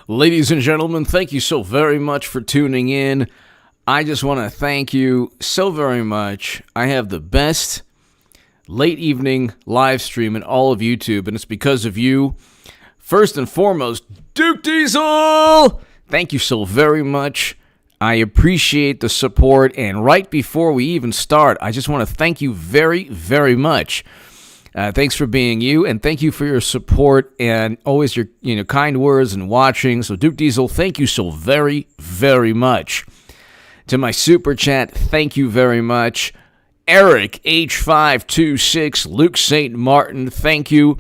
Ladies and gentlemen, thank you so very much for tuning in. I just want to thank you so very much. I have the best late evening live stream in all of YouTube, and it's because of you. First and foremost, Duke Diesel! Thank you so very much. I appreciate the support, and right before we even start, I just want to thank you very, very much. Thanks for being you, and thank you for your support and always your kind words and watching. So, Duke Diesel, thank you so very, very much. To my super chat, thank you very much. Eric H526, Luke St. Martin, thank you.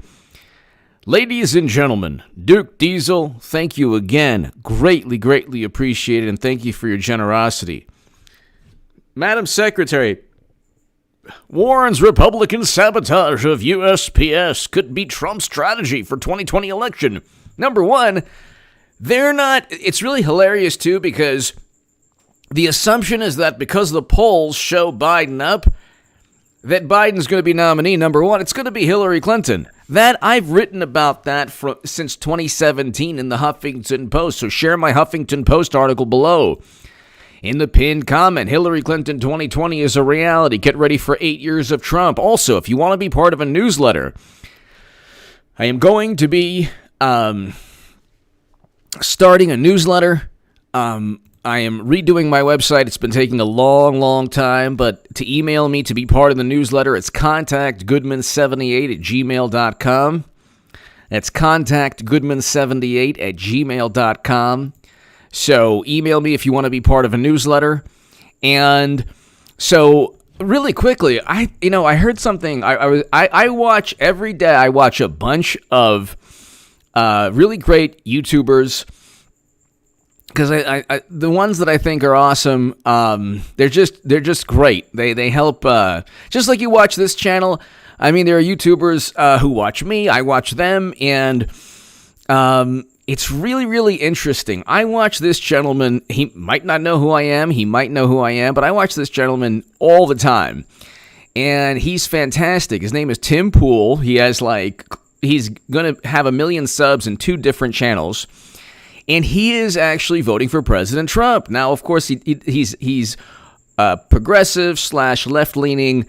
Ladies and gentlemen, Duke Diesel, thank you again. Greatly, greatly appreciated, and thank you for your generosity. Madam Secretary, Warren's Republican sabotage of USPS could be Trump's strategy for 2020 election. Number one, it's really hilarious too because the assumption is that because the polls show Biden up, that Biden's going to be nominee. Number one, it's going to be Hillary Clinton. I've written about that since 2017 in the Huffington Post, so share my Huffington Post article below. In the pinned comment, Hillary Clinton 2020 is a reality. Get ready for 8 years of Trump. Also, if you want to be part of a newsletter, I am going to be starting a newsletter. I am redoing my website. It's been taking a long, long time, but to email me to be part of the newsletter, it's contactgoodman78@gmail.com. That's contactgoodman78@gmail.com. So email me if you want to be part of a newsletter. And so really quickly, I heard something. I watch every day. I watch a bunch of really great YouTubers because the ones that I think are awesome. They're just great. They help. Just like you watch this channel. I mean, there are YouTubers who watch me. I watch them, and it's really, really interesting. I watch this gentleman. He might not know who I am. He might know who I am, but I watch this gentleman all the time, and he's fantastic. His name is Tim Pool. He's going to have 1 million subs in 2 different channels, and he is actually voting for President Trump. Now, of course, he's progressive / left-leaning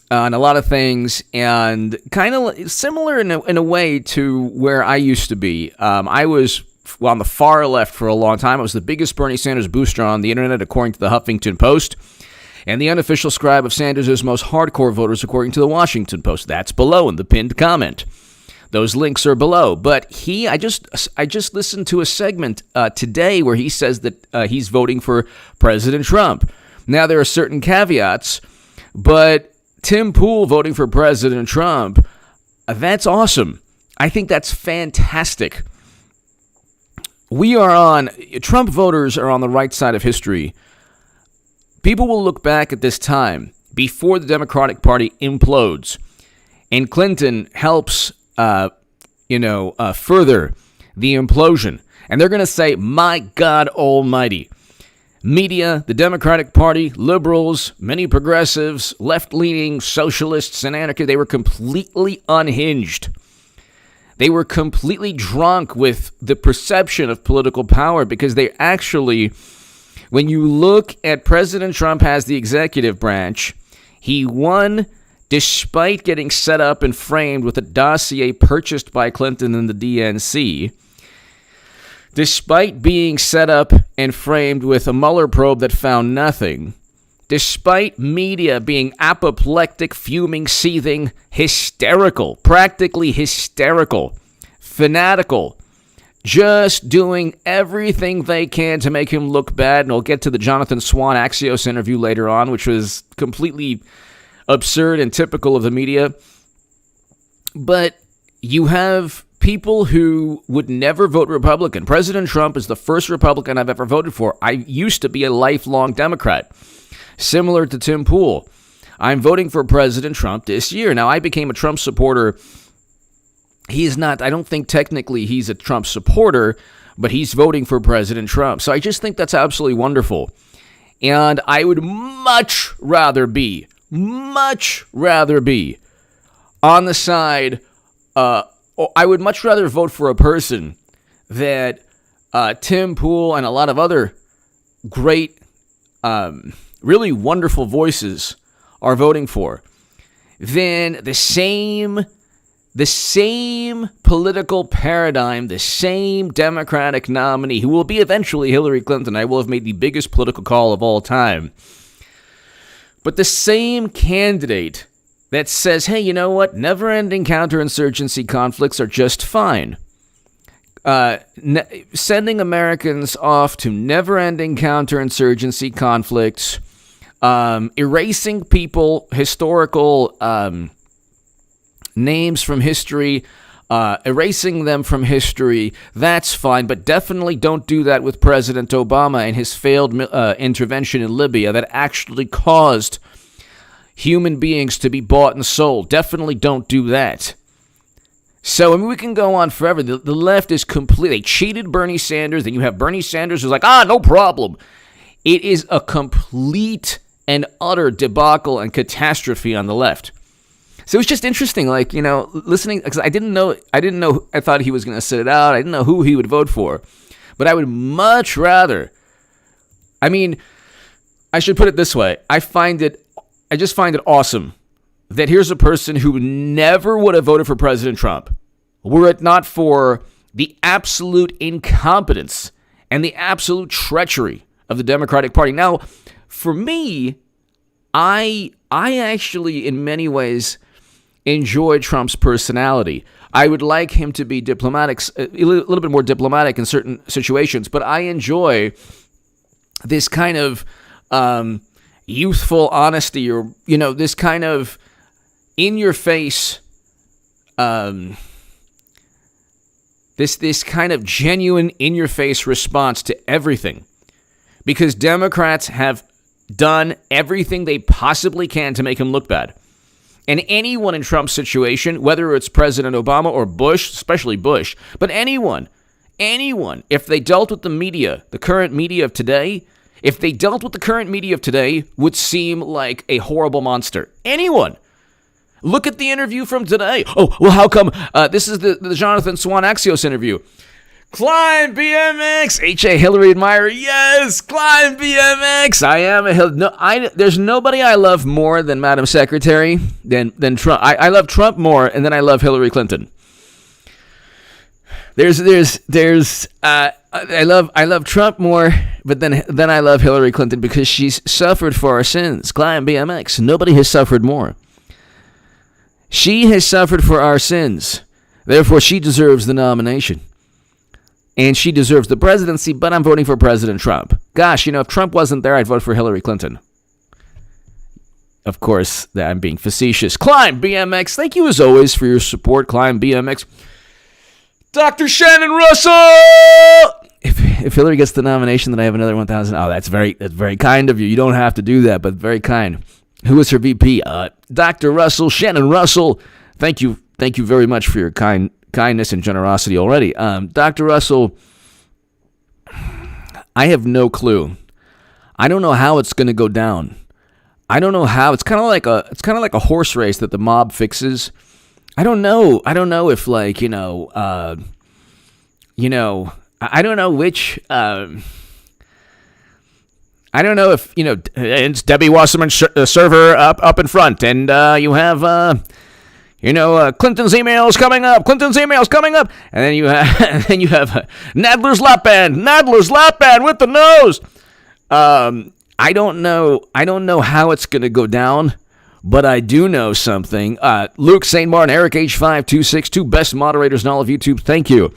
on a lot of things, and kind of similar in a way to where I used to be. I was on the far left for a long time. I was the biggest Bernie Sanders booster on the internet, according to the Huffington Post, and the unofficial scribe of Sanders' most hardcore voters, according to the Washington Post. That's below in the pinned comment. Those links are below. But I just listened to a segment today where he says that he's voting for President Trump. Now, there are certain caveats, but Tim Pool voting for President Trump, that's awesome. I think that's fantastic. Trump voters are on the right side of history. People will look back at this time before the Democratic Party implodes and Clinton helps, further the implosion. And they're going to say, my God almighty. Media, the Democratic Party, liberals, many progressives, left-leaning socialists, and anarchists, they were completely unhinged. They were completely drunk with the perception of political power because they actually, when you look at President Trump as the executive branch, he won despite getting set up and framed with a dossier purchased by Clinton and the DNC. Despite being set up and framed with a Mueller probe that found nothing, despite media being apoplectic, fuming, seething, hysterical, practically hysterical, fanatical, just doing everything they can to make him look bad, and we'll get to the Jonathan Swan Axios interview later on, which was completely absurd and typical of the media. But you have people who would never vote Republican. President Trump is the first Republican I've ever voted for. I used to be a lifelong Democrat, similar to Tim Pool. I'm voting for President Trump this year. Now, I became a Trump supporter. I don't think technically he's a Trump supporter, but he's voting for President Trump. So I just think that's absolutely wonderful. And I would much rather be on the side, I would much rather vote for a person that Tim Pool, and a lot of other great, really wonderful voices are voting for, then the same political paradigm, the same Democratic nominee, who will be eventually Hillary Clinton, I will have made the biggest political call of all time, but the same candidate that says, hey, you know what, never-ending counterinsurgency conflicts are just fine. Sending Americans off to never-ending counterinsurgency conflicts, erasing people, historical names from history, erasing them from history, that's fine, but definitely don't do that with President Obama and his failed intervention in Libya that actually caused human beings to be bought and sold. Definitely don't do that. So, I mean, we can go on forever. The left is complete. They cheated Bernie Sanders. Then you have Bernie Sanders who's like, no problem. It is a complete and utter debacle and catastrophe on the left. So it's just interesting, like, listening, because I thought he was going to sit it out. I didn't know who he would vote for. But I would much rather, I should put it this way. I just find it awesome that here's a person who never would have voted for President Trump were it not for the absolute incompetence and the absolute treachery of the Democratic Party. Now, for me, I actually, in many ways, enjoy Trump's personality. I would like him to be diplomatic, a little bit more diplomatic in certain situations, but I enjoy this kind of youthful honesty, or, this kind of in-your-face, this kind of genuine in-your-face response to everything. Because Democrats have done everything they possibly can to make him look bad. And anyone in Trump's situation, whether it's President Obama or Bush, especially Bush, but anyone, if they dealt with the media, the current media of today, would seem like a horrible monster. Anyone. Look at the interview from today. Oh, well, how come? This is the Jonathan Swan Axios interview. Climb BMX. H.A. Hillary admirer. Yes, climb BMX. I am there's nobody I love more than Madam Secretary than Trump. I love Trump more, and then I love Hillary Clinton. I love Trump more, but then I love Hillary Clinton because she's suffered for our sins. Climb BMX. Nobody has suffered more. She has suffered for our sins. Therefore, she deserves the nomination. And she deserves the presidency, but I'm voting for President Trump. Gosh, if Trump wasn't there, I'd vote for Hillary Clinton. Of course, I'm being facetious. Climb BMX. Thank you, as always, for your support. Climb BMX. Dr. Shannon Russell! If Hillary gets the nomination, then I have another 1,000. Oh, that's very kind of you. You don't have to do that, but very kind. Who is her VP? Dr. Russell, Shannon Russell. Thank you very much for your kindness and generosity already. Dr. Russell, I have no clue. I don't know how it's going to go down. I don't know how. It's kind of like a horse race that the mob fixes. I don't know. I don't know if I don't know which. I don't know if it's Debbie Wasserman server up in front, and you have Clinton's emails coming up, and then you have Nadler's lap band with the nose. I don't know how it's gonna go down, but I do know something. Luke St. Martin, Eric H5262, two best moderators in all of YouTube. Thank you.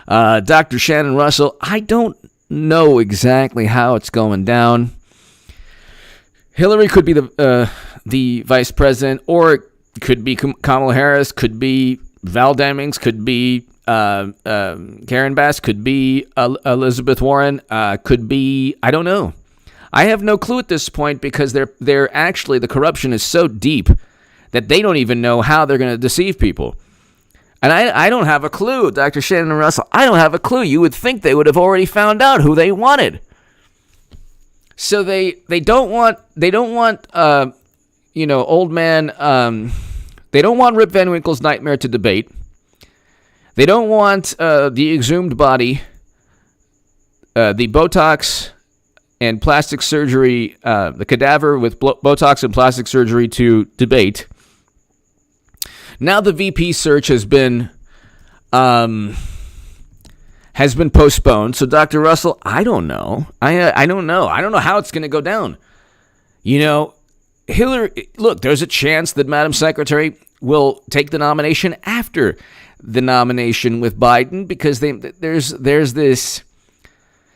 Dr. Shannon Russell, I don't know exactly how it's going down. Hillary could be the vice president, or it could be Kamala Harris, could be Val Demings, could be Karen Bass, could be Elizabeth Warren, could be, I don't know. I have no clue at this point because they're actually, the corruption is so deep that they don't even know how they're going to deceive people. And I don't have a clue, Dr. Shannon Russell. I don't have a clue. You would think they would have already found out who they wanted. So they don't want old man. They don't want Rip Van Winkle's nightmare to debate. They don't want the exhumed body the Botox and plastic surgery, the cadaver with Botox and plastic surgery to debate. Now the VP search has been postponed. So Dr. Russell, I don't know. I don't know. I don't know how it's going to go down. You know, Hillary, look, there's a chance that Madam Secretary will take the nomination after the nomination with Biden because there's this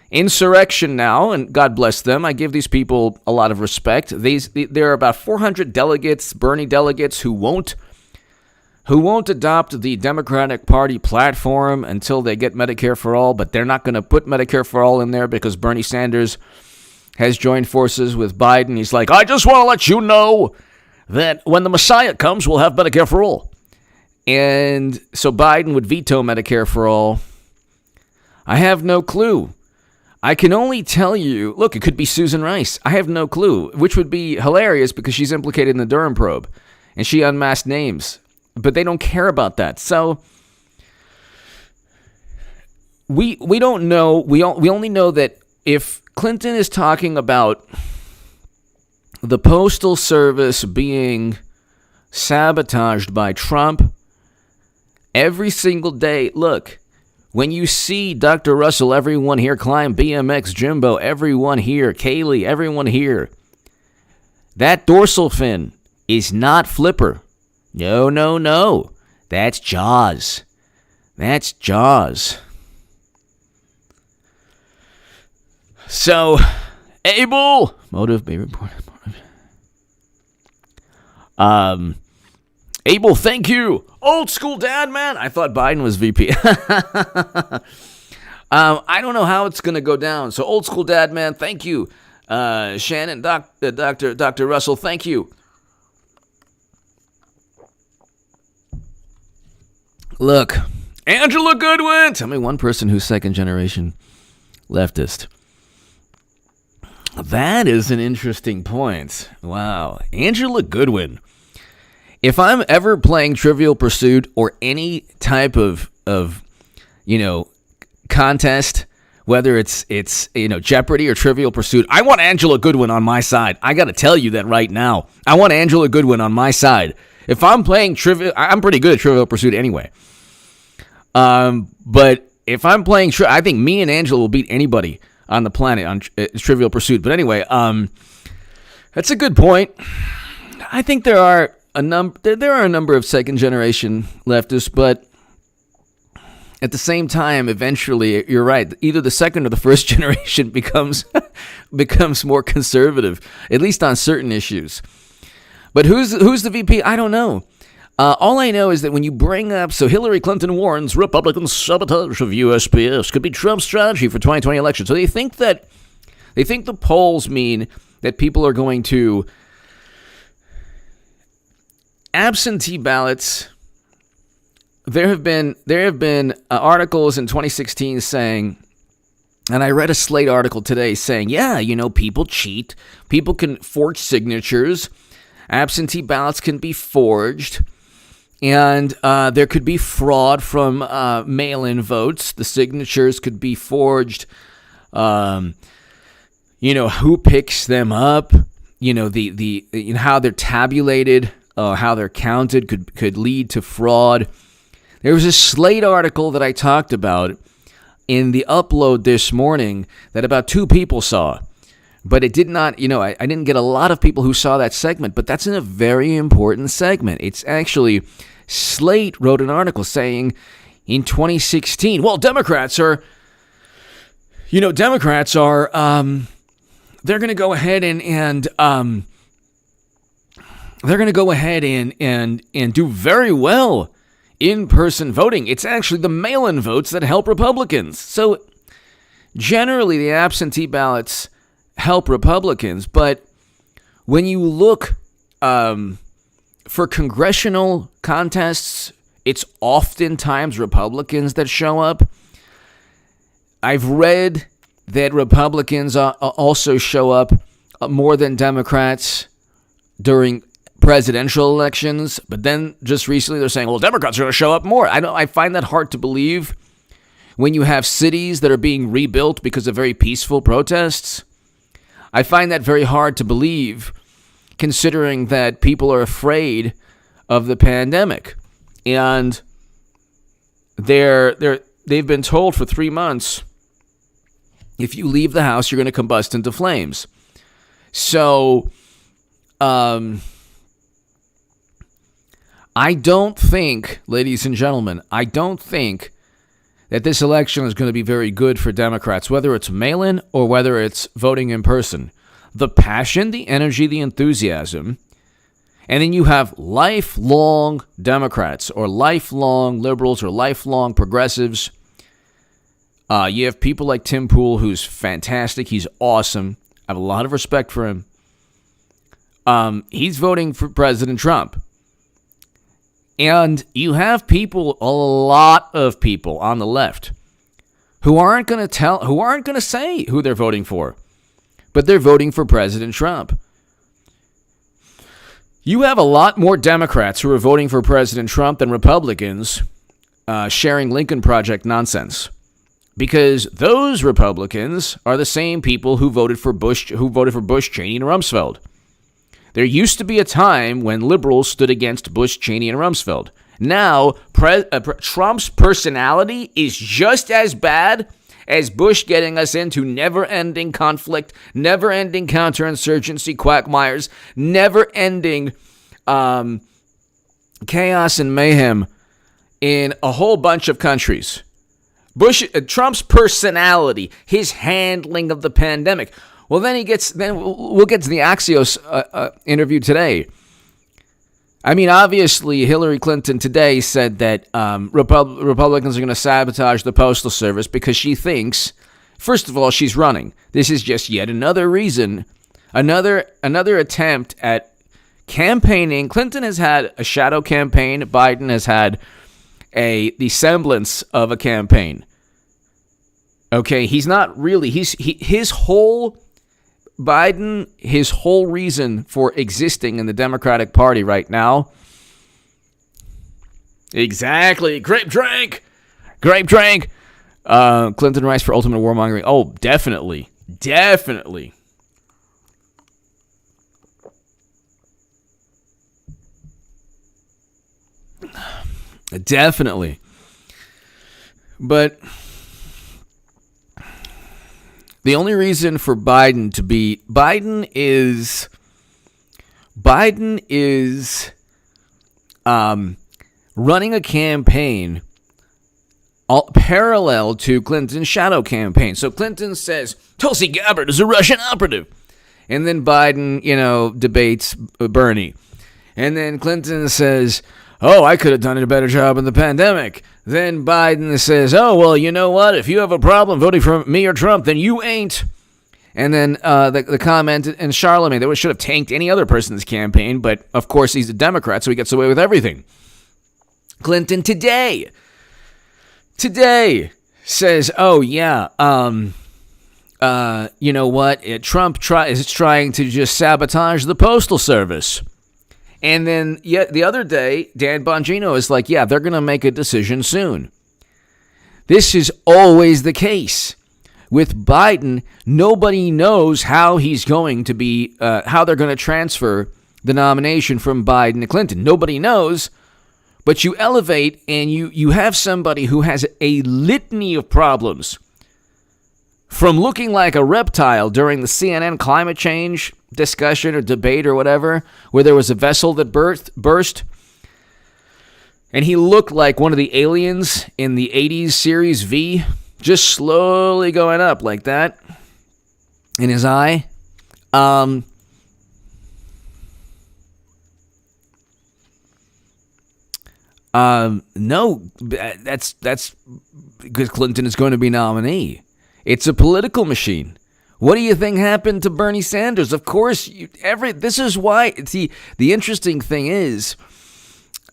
insurrection now, and God bless them. I give these people a lot of respect. There are about 400 delegates, Bernie delegates, who won't adopt the Democratic Party platform until they get Medicare for all, but they're not going to put Medicare for all in there because Bernie Sanders has joined forces with Biden. He's like, I just want to let you know that when the Messiah comes, we'll have Medicare for all. And so Biden would veto Medicare for all. I have no clue. I can only tell you, look, it could be Susan Rice. I have no clue, which would be hilarious because she's implicated in the Durham probe and she unmasked names. But they don't care about that. So we don't know. We only know that if Clinton is talking about the Postal Service being sabotaged by Trump every single day. Look, when you see Dr. Russell, everyone here, Climb, BMX, Jimbo, everyone here, Kaylee, everyone here, that dorsal fin is not Flipper. No, no, no. That's Jaws. That's Jaws. So, Abel, motive, baby report. Abel, thank you. Old school dad, man. I thought Biden was VP. I don't know how it's going to go down. So, old school dad, man, thank you. Shannon, Dr. Russell, thank you. Look, Angela Goodwin. Tell me one person who's second generation leftist. That is an interesting point. Wow. Angela Goodwin. If I'm ever playing Trivial Pursuit or any type of contest, whether it's Jeopardy or Trivial Pursuit, I want Angela Goodwin on my side. I got to tell you that right now. I want Angela Goodwin on my side. If I'm playing Trivial, I'm pretty good at Trivial Pursuit anyway. But if I'm playing, I think me and Angela will beat anybody on the planet on Trivial Pursuit. But anyway, that's a good point. I think there are a number of second generation leftists, but at the same time, eventually, you're right. Either the second or the first generation becomes more conservative, at least on certain issues. But who's the VP? I don't know. All I know is that when you bring up, so Hillary Clinton warns Republican sabotage of USPS could be Trump's strategy for 2020 election. So they think the polls mean that people are going to absentee ballots. There have been articles in 2016 saying, and I read a Slate article today saying, people cheat, people can forge signatures, absentee ballots can be forged. And there could be fraud from mail-in votes. The signatures could be forged. Who picks them up? How they're tabulated, how they're counted could lead to fraud. There was a Slate article that I talked about in the upload this morning that about 2 people saw. But it did not, I didn't get a lot of people who saw that segment, but that's in a very important segment. It's actually, Slate wrote an article saying in 2016, well, Democrats are, they're going to go ahead and they're going to go ahead and do very well in-person voting. It's actually the mail-in votes that help Republicans. So generally, the absentee ballots help Republicans, but when you look for congressional contests, it's oftentimes Republicans that show up. I've read that Republicans also show up more than Democrats during presidential elections, but then just recently they're saying, well, Democrats are going to show up more. I find that hard to believe. when you have cities that are being rebuilt because of very peaceful protests. I find that very hard to believe, considering that people are afraid of the pandemic. And they've been told for 3 months, if you leave the house, you're going to combust into flames. So, I don't think, ladies and gentlemen, I don't think that this election is going to be very good for Democrats, whether it's mail-in or whether it's voting in person. The passion, the energy, the enthusiasm, and then you have lifelong Democrats or lifelong liberals or lifelong progressives. You have people like Tim Pool, who's fantastic. He's awesome. I have a lot of respect for him. He's voting for President Trump. And you have people, a lot of people on the left, who aren't going to say who they're voting for, but they're voting for President Trump. You have a lot more Democrats who are voting for President Trump than Republicans sharing Lincoln Project nonsense, because those Republicans are the same people who voted for Bush, Cheney, and Rumsfeld. There used to be a time when liberals stood against Bush, Cheney, and Rumsfeld. Now, Trump's personality is just as bad as Bush getting us into never-ending conflict, never-ending counterinsurgency quagmires, never-ending chaos and mayhem in a whole bunch of countries. Trump's personality, his handling of the pandemic. Well, then we'll get to the Axios interview today. I mean, obviously, Hillary Clinton today said that Republicans are going to sabotage the Postal Service because she thinks, first of all, she's running. This is just yet another reason, another attempt at campaigning. Clinton has had a shadow campaign. Biden has had the semblance of a campaign. Okay, he's not really. His whole reason for existing in the Democratic Party right now. Exactly. Grape drink. Clinton writes for ultimate warmongering. Oh, definitely. Definitely. But the only reason for Biden is running a campaign parallel to Clinton's shadow campaign. So Clinton says Tulsi Gabbard is a Russian operative, and then Biden, debates Bernie, and then Clinton says, "Oh, I could have done a better job in the pandemic." Then Biden says, "Oh, well, you know what? If you have a problem voting for me or Trump, then you ain't." And then the comment in Charlemagne that should have tanked any other person's campaign, but of course he's a Democrat, so he gets away with everything. Clinton today says, "Oh yeah, you know what? Trump is trying to just sabotage the Postal Service." And then the other day, Dan Bongino is like, "Yeah, they're going to make a decision soon." This is always the case. With Biden, nobody knows how he's going to be, how they're going to transfer the nomination from Biden to Clinton. Nobody knows, but you elevate and you have somebody who has a litany of problems. From looking like a reptile during the CNN climate change discussion or debate or whatever, where there was a vessel that burst, and he looked like one of the aliens in the 80s series V, just slowly going up like that in his eye. No, that's because Clinton is going to be nominee. It's a political machine. What do you think happened to Bernie Sanders? Of course, this is why. See, the interesting thing is,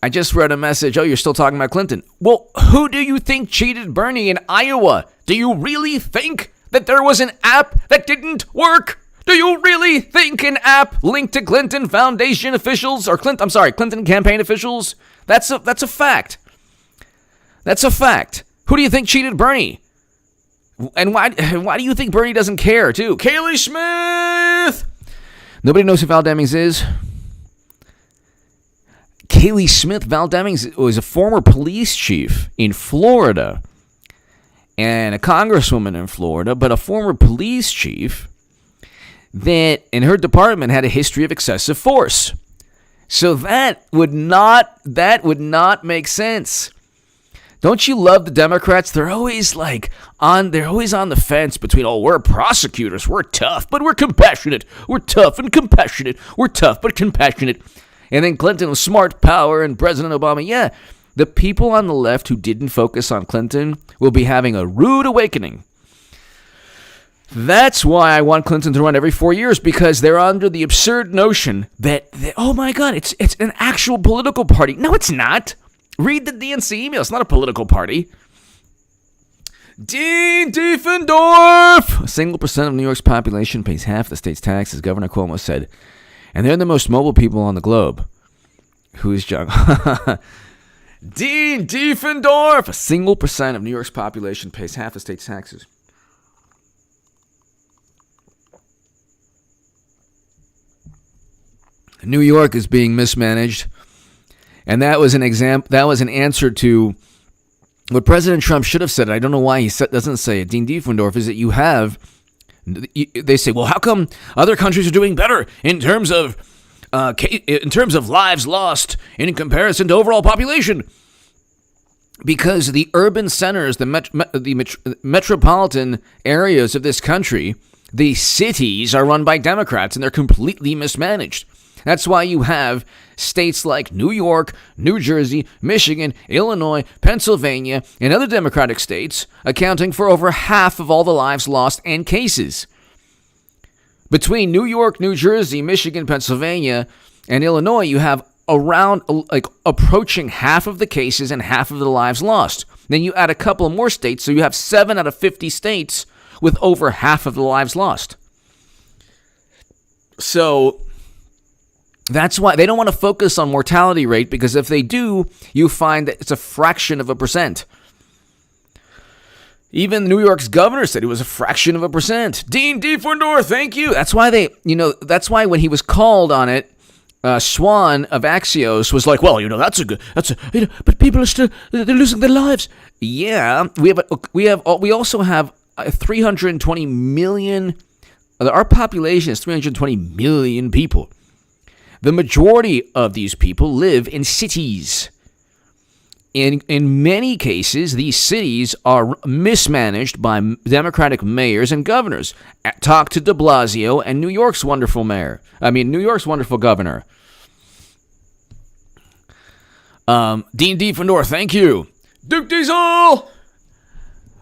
I just read a message. Oh, you're still talking about Clinton. Well, who do you think cheated Bernie in Iowa? Do you really think that there was an app that didn't work? Do you really think an app linked to Clinton Foundation officials or Clinton campaign officials? That's a fact. That's a fact. Who do you think cheated Bernie? And why do you think Bernie doesn't care, too? Kaylee Smith! Nobody knows who Val Demings is. Kaylee Smith, Val Demings was a former police chief in Florida and a congresswoman in Florida, but a former police chief that in her department had a history of excessive force. So that would not make sense. Don't you love the Democrats? They're always on the fence between, oh, we're prosecutors, we're tough, but we're compassionate. We're tough and compassionate. We're tough but compassionate. And then Clinton was smart, power, and President Obama. Yeah, the people on the left who didn't focus on Clinton will be having a rude awakening. That's why I want Clinton to run every 4 years, because they're under the absurd notion that oh my God, it's an actual political party. No, it's not. Read the DNC email. It's not a political party. Dean Diefendorf! A single percent of New York's population pays half the state's taxes, Governor Cuomo said. And they're the most mobile people on the globe. Who's John? Dean Diefendorf! A single percent of New York's population pays half the state's taxes. New York is being mismanaged. And that was an answer to what President Trump should have said. I don't know why he doesn't say it. Dean Diefendorf, is that they say, well, how come other countries are doing better in terms of lives lost in comparison to overall population? Because the urban centers, the metropolitan areas of this country, the cities are run by Democrats, and they're completely mismanaged. That's why you have states like New York, New Jersey, Michigan, Illinois, Pennsylvania, and other Democratic states accounting for over half of all the lives lost and cases. Between New York, New Jersey, Michigan, Pennsylvania, and Illinois, you have around approaching half of the cases and half of the lives lost. Then you add a couple more states, so you have 7 out of 50 states with over half of the lives lost. So that's why they don't want to focus on mortality rate, because if they do, you find that it's a fraction of a percent. Even New York's governor said it was a fraction of a percent. Dean Diefendorf, thank you. That's why when he was called on it, Swan of Axios was like, well, but people are still, they're losing their lives. Yeah, we also have 320 million. Our population is 320 million people. The majority of these people live in cities. In many cases, these cities are mismanaged by Democratic mayors and governors. Talk to de Blasio and New York's wonderful governor. Dean Diefendorf, thank you. Duke Diesel!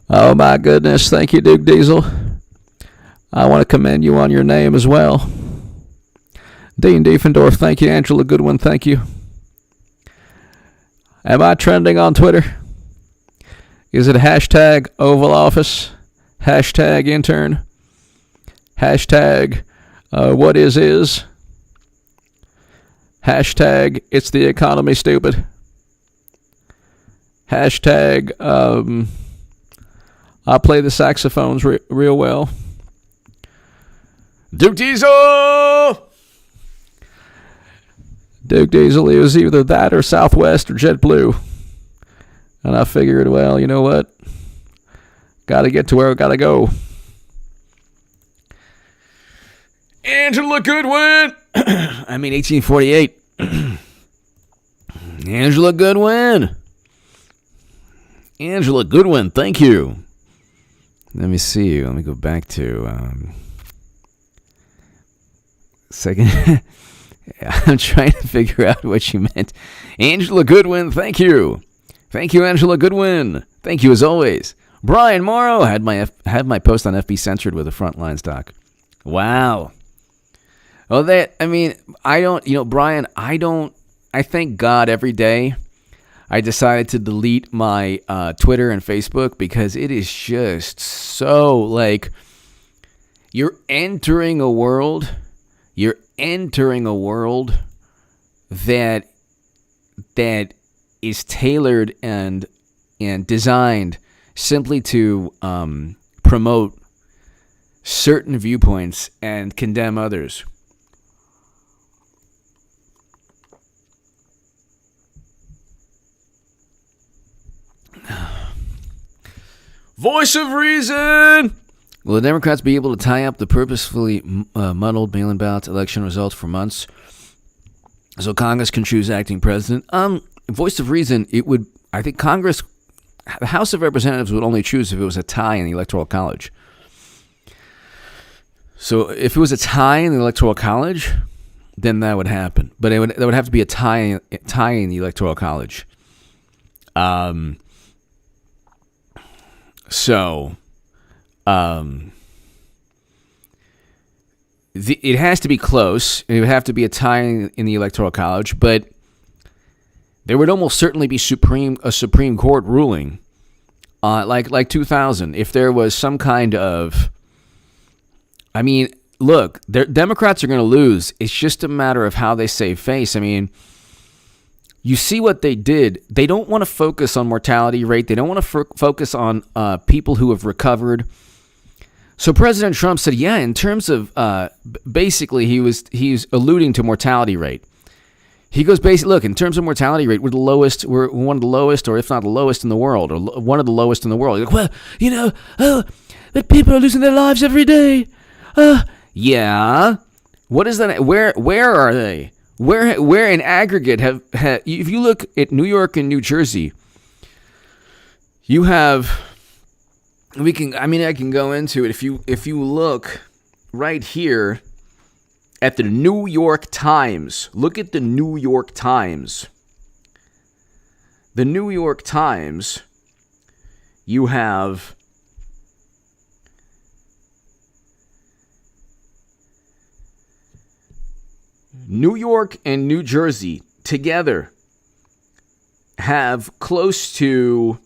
Oh my goodness, thank you, Duke Diesel. I want to commend you on your name as well. Dean Diefendorf, thank you. Angela Goodwin, thank you. Am I trending on Twitter? Is it hashtag Oval Office? Hashtag intern? Hashtag what is? Hashtag it's the economy stupid? Hashtag I play the saxophones real well. Duke Diesel! Duke Diesel, it was either that or Southwest or JetBlue. And I figured, well, you know what? Got to get to where I got to go. Angela Goodwin! 1848. Angela Goodwin! Angela Goodwin, thank you. Let me see. Let me go back to... second... I'm trying to figure out what you meant. Angela Goodwin, thank you. Thank you, Angela Goodwin. Thank you as always. Brian Morrow had my post on FB censored with a Frontlines doc. Wow. Well, Brian, I thank God every day I decided to delete my Twitter and Facebook, because it is just so, you're entering a world that is tailored and designed simply to promote certain viewpoints and condemn others. Voice of reason! Will the Democrats be able to tie up the purposefully muddled mail-in ballot election results for months so Congress can choose acting president? Voice of reason, it would, I think Congress, the House of Representatives would only choose if it was a tie in the Electoral College. So if it was a tie in the Electoral College, then that would happen. But that would have to be a tie in the Electoral College. It has to be close. It would have to be a tie in the Electoral College, but there would almost certainly be a Supreme Court ruling, like 2000, if there was some kind of. I mean, look, Democrats are going to lose. It's just a matter of how they save face. I mean, you see what they did. They don't want to focus on mortality rate. They don't want to focus on people who have recovered. So President Trump said, yeah, in terms of basically he's alluding to mortality rate. He goes, look, in terms of mortality rate, we're one of the lowest, or if not the lowest in the world, or one of the lowest in the world. Like, well, but people are losing their lives every day. Yeah. What is that? Where are they? Where in aggregate have if you look at New York and New Jersey, you have. I can go into it if you look right here at the New York Times. Look at the New York Times. The New York Times, you have New York and New Jersey together have close to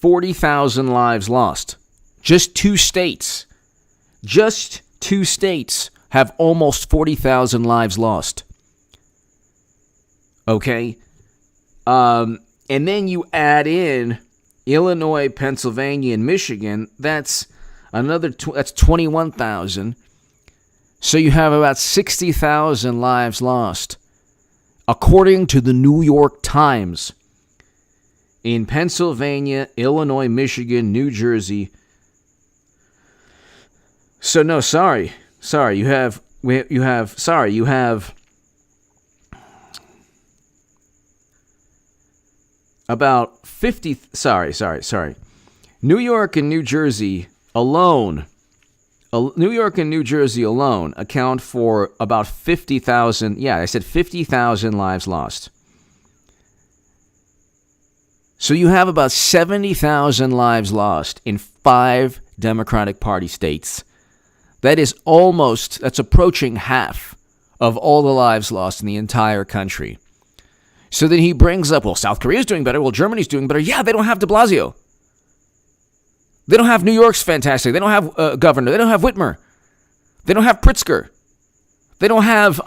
40,000 lives lost. Just two states have almost 40,000 lives lost. Okay? And then you add in Illinois, Pennsylvania, and Michigan. That's that's 21,000. So you have about 60,000 lives lost, according to the New York Times. In Pennsylvania, Illinois, Michigan, New Jersey. So no, sorry, you have about 50. Sorry. New York and New Jersey alone. New York and New Jersey alone account for about 50,000. Yeah, I said 50,000 lives lost. So you have about 70,000 lives lost in 5 Democratic Party states. That's approaching half of all the lives lost in the entire country. So then he brings up, well, South Korea's doing better. Well, Germany's doing better. Yeah, they don't have de Blasio. They don't have New York's fantastic. They don't have governor. They don't have Whitmer. They don't have Pritzker. They don't have,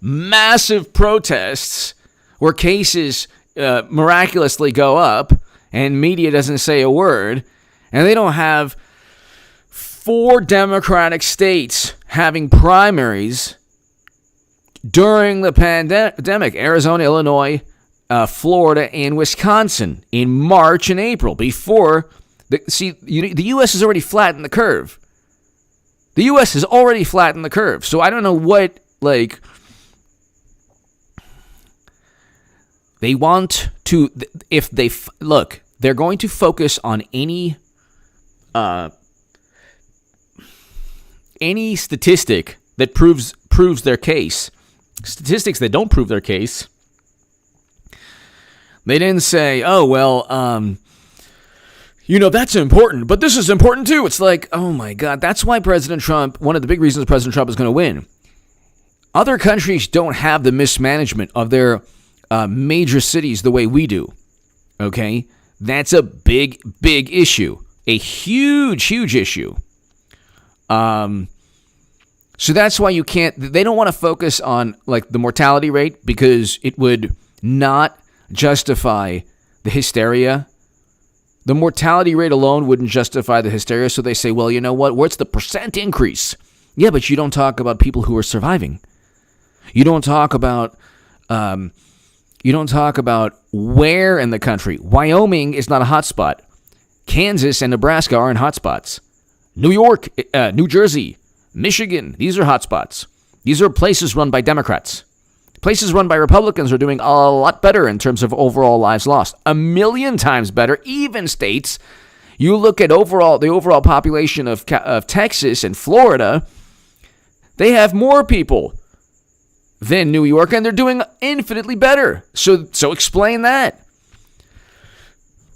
massive protests where cases miraculously go up and media doesn't say a word. And they don't have 4 Democratic states having primaries during the pandemic. Arizona, Illinois, Florida, and Wisconsin in March and April. Before, the U.S. has already flattened the curve. The U.S. has already flattened the curve. So I don't know what, they want to, if they, look, they're going to focus on any statistic that proves their case. Statistics that don't prove their case. They didn't say, oh, well, that's important, but this is important too. It's like, oh my God, that's why President Trump, one of the big reasons President Trump is going to win. Other countries don't have the mismanagement of their major cities the way we do. Okay? That's a big, big issue. A huge, huge issue. So that's why they don't want to focus on the mortality rate because it would not justify the hysteria. The mortality rate alone wouldn't justify the hysteria, so they say, well, you know what? What's the percent increase? Yeah, but you don't talk about people who are surviving. You don't talk about where in the country. Wyoming is not a hotspot. Kansas and Nebraska aren't hotspots. New York, New Jersey, Michigan, these are hotspots. These are places run by Democrats. Places run by Republicans are doing a lot better in terms of overall lives lost. 1,000,000 times better. Even states, you look at the overall population of Texas and Florida, they have more people than New York, and they're doing infinitely better. So explain that.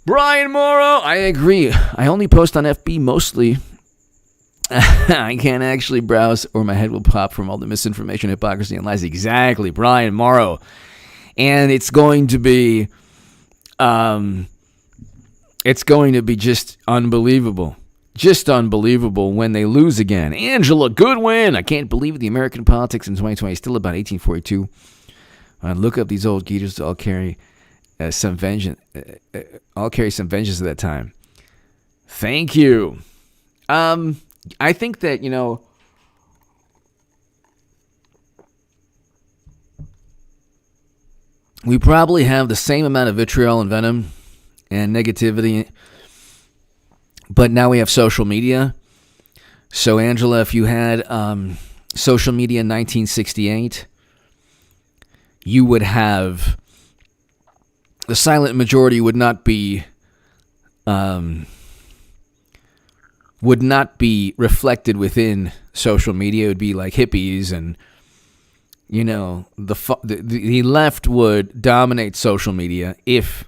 Brian Morrow, I agree. I only post on FB mostly. I can't actually browse or my head will pop from all the misinformation, hypocrisy, and lies. Exactly, Brian Morrow. And it's going to be just unbelievable. Just unbelievable when they lose again. Angela Goodwin. I can't believe the American politics in 2020 is still about 1842. Look up these old geezers. I'll carry some vengeance. I'll carry some vengeance at that time. Thank you. I think that, we probably have the same amount of vitriol and venom and negativity, but now we have social media. So, Angela, if you had social media in 1968, you would have the silent majority would not be reflected within social media. It would be like hippies, and the left would dominate social media if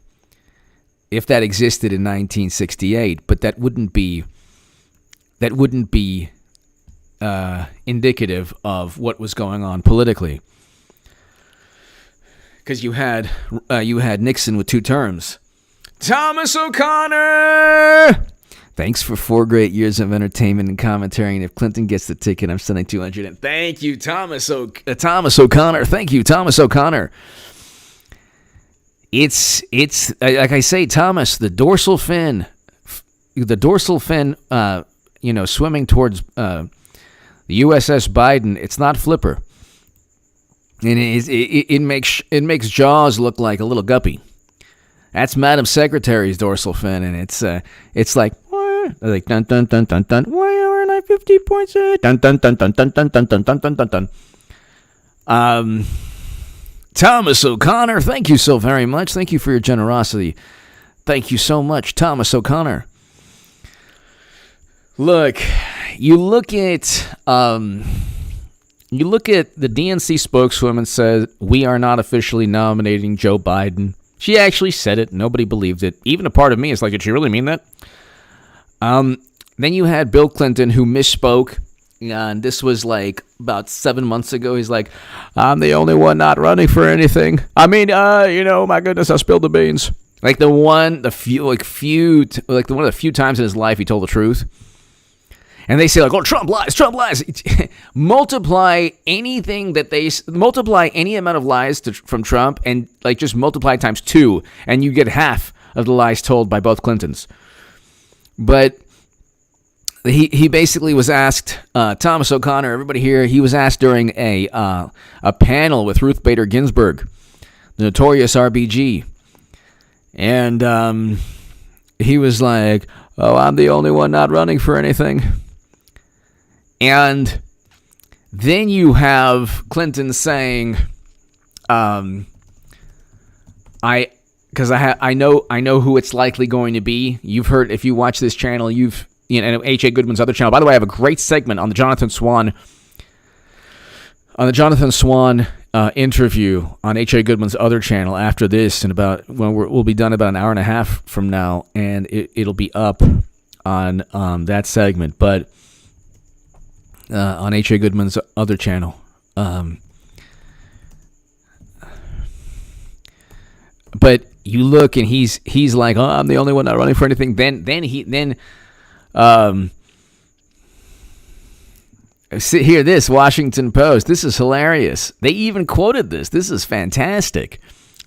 that existed in 1968. But that wouldn't be indicative of what was going on politically, because you had Nixon with 2 terms. Thomas O'Connor. Thanks for 4 great years of entertainment and commentary. And if Clinton gets the ticket, I'm sending 200. And thank you, Thomas O'Connor. Thank you, Thomas O'Connor. It's like I say, Thomas, the dorsal fin, swimming towards the USS Biden. It's not Flipper, and it makes Jaws look like a little guppy. That's Madam Secretary's dorsal fin, and it's like dun dun dun dun dun. Why aren't I 50 points? Dun dun dun dun dun dun dun dun dun dun dun dun. Thomas O'Connor, thank you so very much. Thank you for your generosity. Thank you so much, Thomas O'Connor. Look, you look at the DNC spokeswoman says we are not officially nominating Joe Biden. She actually said it. Nobody believed it. Even a part of me is like, did she really mean that? Then you had Bill Clinton, who misspoke. And this was like about 7 months ago. He's like, I'm the only one not running for anything. I mean, my goodness, I spilled the beans. Like one of the few times in his life he told the truth. And they say like, oh, Trump lies. Multiply any amount of lies from Trump and like just multiply times 2, and you get half of the lies told by both Clintons. But he basically was asked, Thomas O'Connor, everybody here, he was asked during a panel with Ruth Bader Ginsburg, the notorious RBG. And he was like, oh, I'm the only one not running for anything. And then you have Clinton saying, I know who it's likely going to be. You've heard, if you watch this channel, H.A. Goodman's other channel. By the way, I have a great segment on the Jonathan Swan interview on H.A. Goodman's other channel after this, and we'll be done about an hour and a half from now, and it'll be up on that segment. But on H.A. Goodman's other channel. But you look, and he's like, oh, I'm the only one not running for anything. Hear this, Washington Post. This is hilarious. They even quoted this. This is fantastic.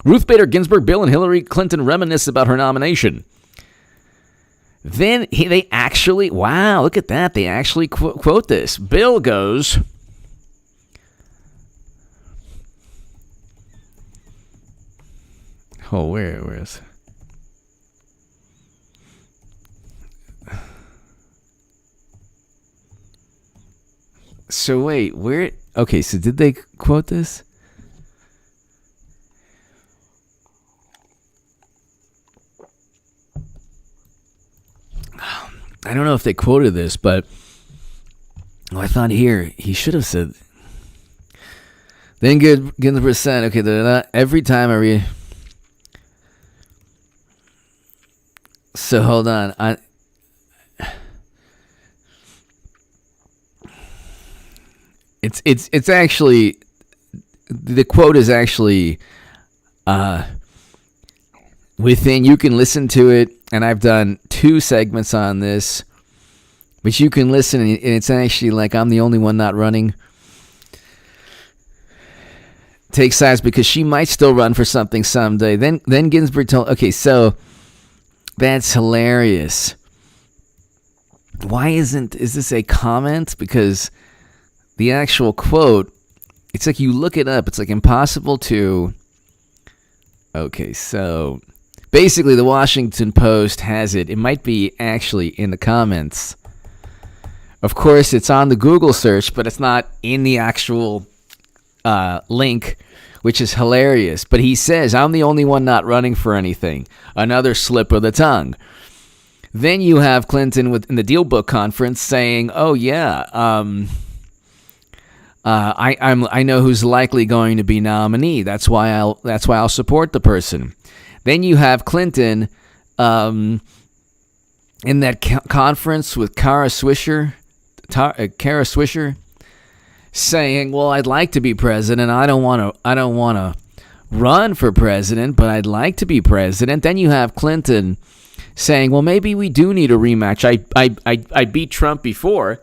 Ruth Bader Ginsburg, Bill, and Hillary Clinton reminisce about her nomination. Then they actually, wow, look at that. They actually quote this. Bill goes, oh, where is So wait, where? Okay, so did they quote this? I don't know if they quoted this, but I thought here he should have said. Then Ginsburg said, okay, every time I read. So hold on, It's actually, the quote is actually within, you can listen to it, and I've done 2 segments on this, but you can listen, and it's actually like I'm the only one not running. Take sides because she might still run for something someday. Then Ginsburg told, okay, so that's hilarious. Is this a comment? Because the actual quote, it's like you look it up. It's like impossible to. Okay, so basically the Washington Post has it. It might be actually in the comments. Of course, it's on the Google search, but it's not in the actual link, which is hilarious. But he says, I'm the only one not running for anything. Another slip of the tongue. Then you have Clinton in the Deal Book Conference saying, oh, yeah, I know who's likely going to be nominee. That's why I'll support the person. Then you have Clinton in that conference with Kara Swisher, saying, "Well, I'd like to be president. I don't want to run for president, but I'd like to be president." Then you have Clinton saying, "Well, maybe we do need a rematch. I beat Trump before."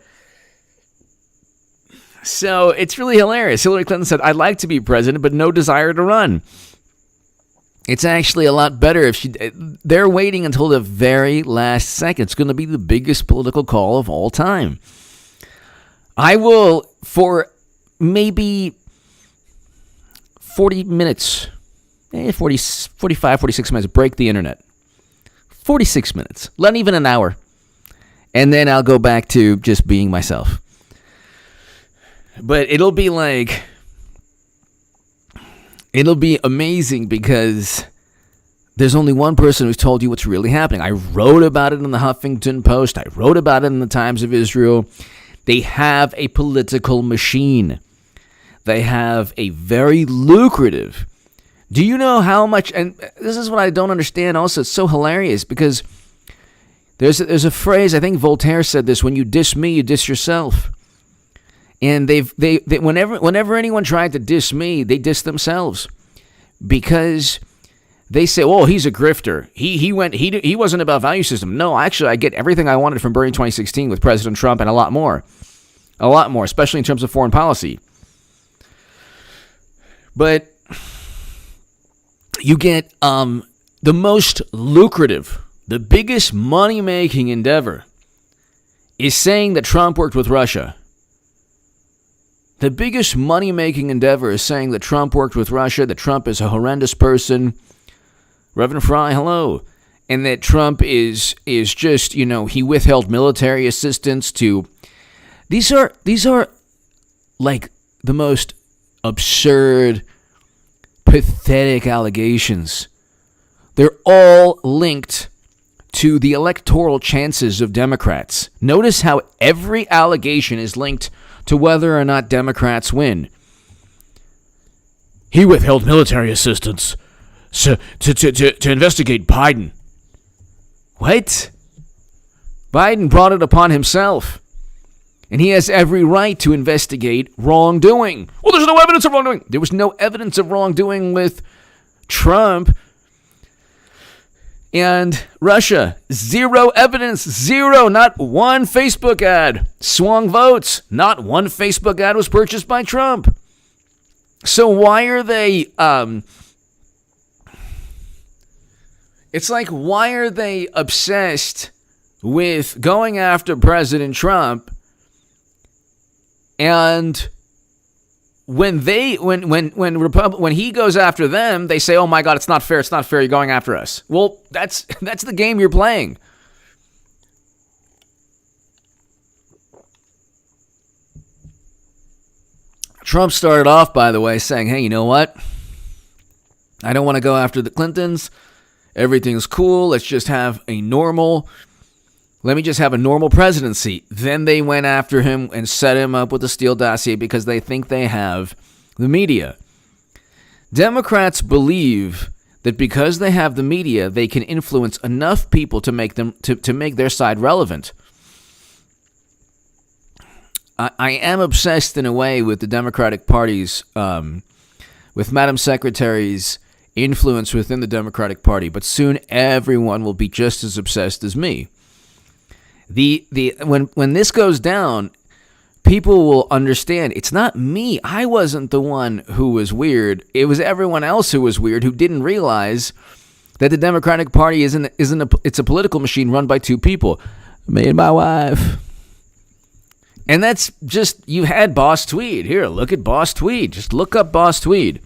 So it's really hilarious. Hillary Clinton said, I'd like to be president, but no desire to run. It's actually a lot better if they're waiting until the very last second. It's going to be the biggest political call of all time. I will, for maybe 40 minutes, 45, 46 minutes, break the internet. 46 minutes, not even an hour. And then I'll go back to just being myself. But it'll be amazing because there's only one person who's told you what's really happening. I wrote about it in the Huffington Post. I wrote about it in the Times of Israel. They have a political machine. They have a very lucrative. Do you know how much? And this is what I don't understand also. It's so hilarious because there's a phrase, I think Voltaire said this, when you diss me, you diss yourself. And they whenever anyone tried to diss me, they diss themselves because they say, "Oh, he's a grifter. He wasn't about value system." No, actually, I get everything I wanted from Bernie 2016 with President Trump and a lot more, especially in terms of foreign policy. But you get the most lucrative, the biggest money-making endeavor is saying that Trump worked with Russia. The biggest money-making endeavor is saying that Trump worked with Russia, that Trump is a horrendous person. Reverend Fry, hello. And that Trump is just, he withheld military assistance to... These are like the most absurd, pathetic allegations. They're all linked to the electoral chances of Democrats. Notice how every allegation is linked to whether or not Democrats win. He withheld military assistance to investigate Biden. What? Biden brought it upon himself. And he has every right to investigate wrongdoing. Well, there's no evidence of wrongdoing. There was no evidence of wrongdoing with Trump and Russia. Zero evidence. Zero. Not one Facebook ad swung votes. Not one Facebook ad was purchased by Trump. So why are they It's like, why are they obsessed with going after President Trump? And when he goes after them, they say, "Oh my God, it's not fair. It's not fair. You're going after us." Well, that's the game you're playing. Trump started off, by the way, saying, "Hey, you know what? I don't want to go after the Clintons. Everything's cool. Let me just have a normal presidency." Then they went after him and set him up with a Steele dossier because they think they have the media. Democrats believe that because they have the media, they can influence enough people to make them to make their side relevant. I am obsessed in a way with the Democratic Party's, with Madam Secretary's influence within the Democratic Party, but soon everyone will be just as obsessed as me. When this goes down, people will understand it's not me. I wasn't the one who was weird. It was everyone else who was weird, who didn't realize that the Democratic Party it's a political machine run by two people, me and my wife. And that's just, you had Boss Tweed. Here, look at Boss Tweed. Just look up Boss Tweed.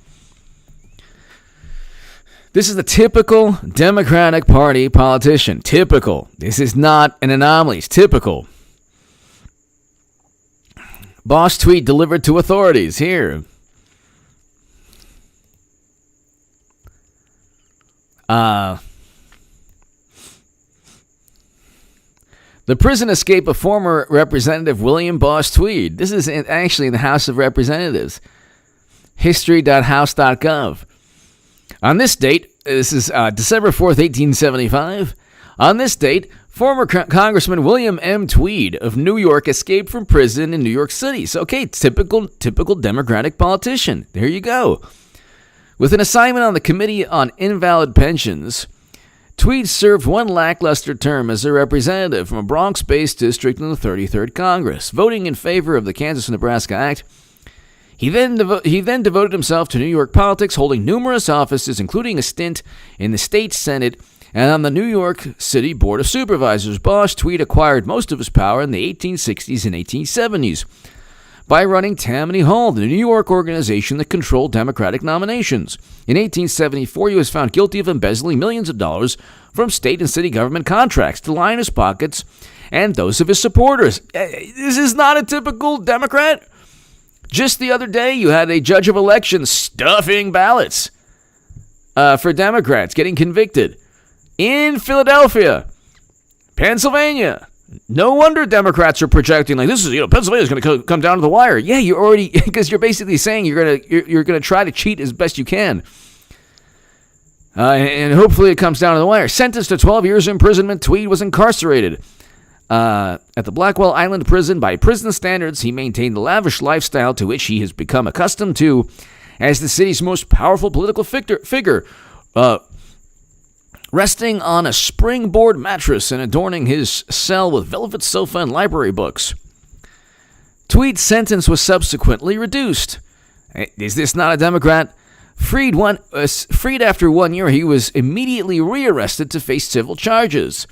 This is the typical Democratic Party politician. Typical. This is not an anomaly. It's typical. Boss Tweed delivered to authorities. Here. The prison escape of former Representative William Boss Tweed. This is actually in the House of Representatives. History.house.gov. On this date, this is December 4th, 1875. On this date, former Congressman William M. Tweed of New York escaped from prison in New York City. So, okay, typical Democratic politician. There you go. With an assignment on the Committee on Invalid Pensions, Tweed served one lackluster term as a representative from a Bronx-based district in the 33rd Congress, voting in favor of the Kansas-Nebraska Act. He then devoted himself to New York politics, holding numerous offices, including a stint in the state Senate and on the New York City Board of Supervisors. Boss Tweed acquired most of his power in the 1860s and 1870s by running Tammany Hall, the New York organization that controlled Democratic nominations. In 1874, he was found guilty of embezzling millions of dollars from state and city government contracts to line his pockets and those of his supporters. This is not a typical Democrat. Just the other day, you had a judge of elections stuffing ballots for Democrats getting convicted in Philadelphia, Pennsylvania. No wonder Democrats are projecting like this is, Pennsylvania's going to come down to the wire. Yeah, you already, because you're basically saying you're going to try to cheat as best you can. And hopefully it comes down to the wire. Sentenced to 12 years imprisonment, Tweed was incarcerated at the Blackwell Island prison. By prison standards, he maintained the lavish lifestyle to which he has become accustomed to as the city's most powerful political figure, resting on a springboard mattress and adorning his cell with velvet sofa and library books. Tweed's sentence was subsequently reduced. Is this not a Democrat? Freed after 1 year, he was immediately rearrested to face civil charges.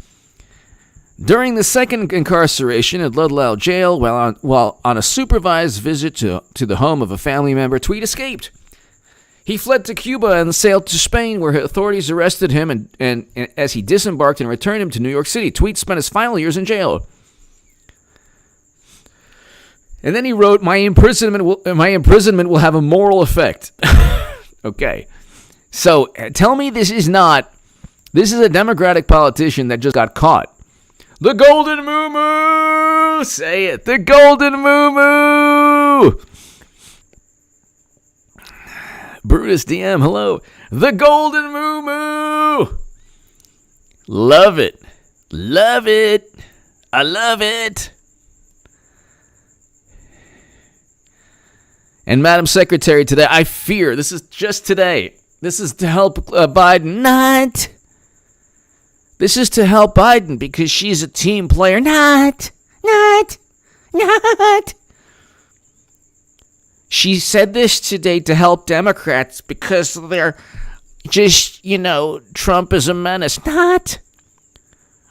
During the second incarceration at Ludlow Jail, while on a supervised visit to the home of a family member, Tweed escaped. He fled to Cuba and sailed to Spain, where authorities arrested him and as he disembarked and returned him to New York City. Tweed spent his final years in jail. And then he wrote, My imprisonment will have a moral effect. Okay. So tell me this is a Democratic politician that just got caught. The Golden Moo-Moo! Say it. The Golden Moo-Moo! Brutus DM, hello. The Golden Moo-Moo! Love it. Love it. I love it. And Madam Secretary today, I fear, this is just today. This is to help Biden. Not. This is to help Biden because she's a team player. Not. She said this today to help Democrats because they're just, Trump is a menace. Not.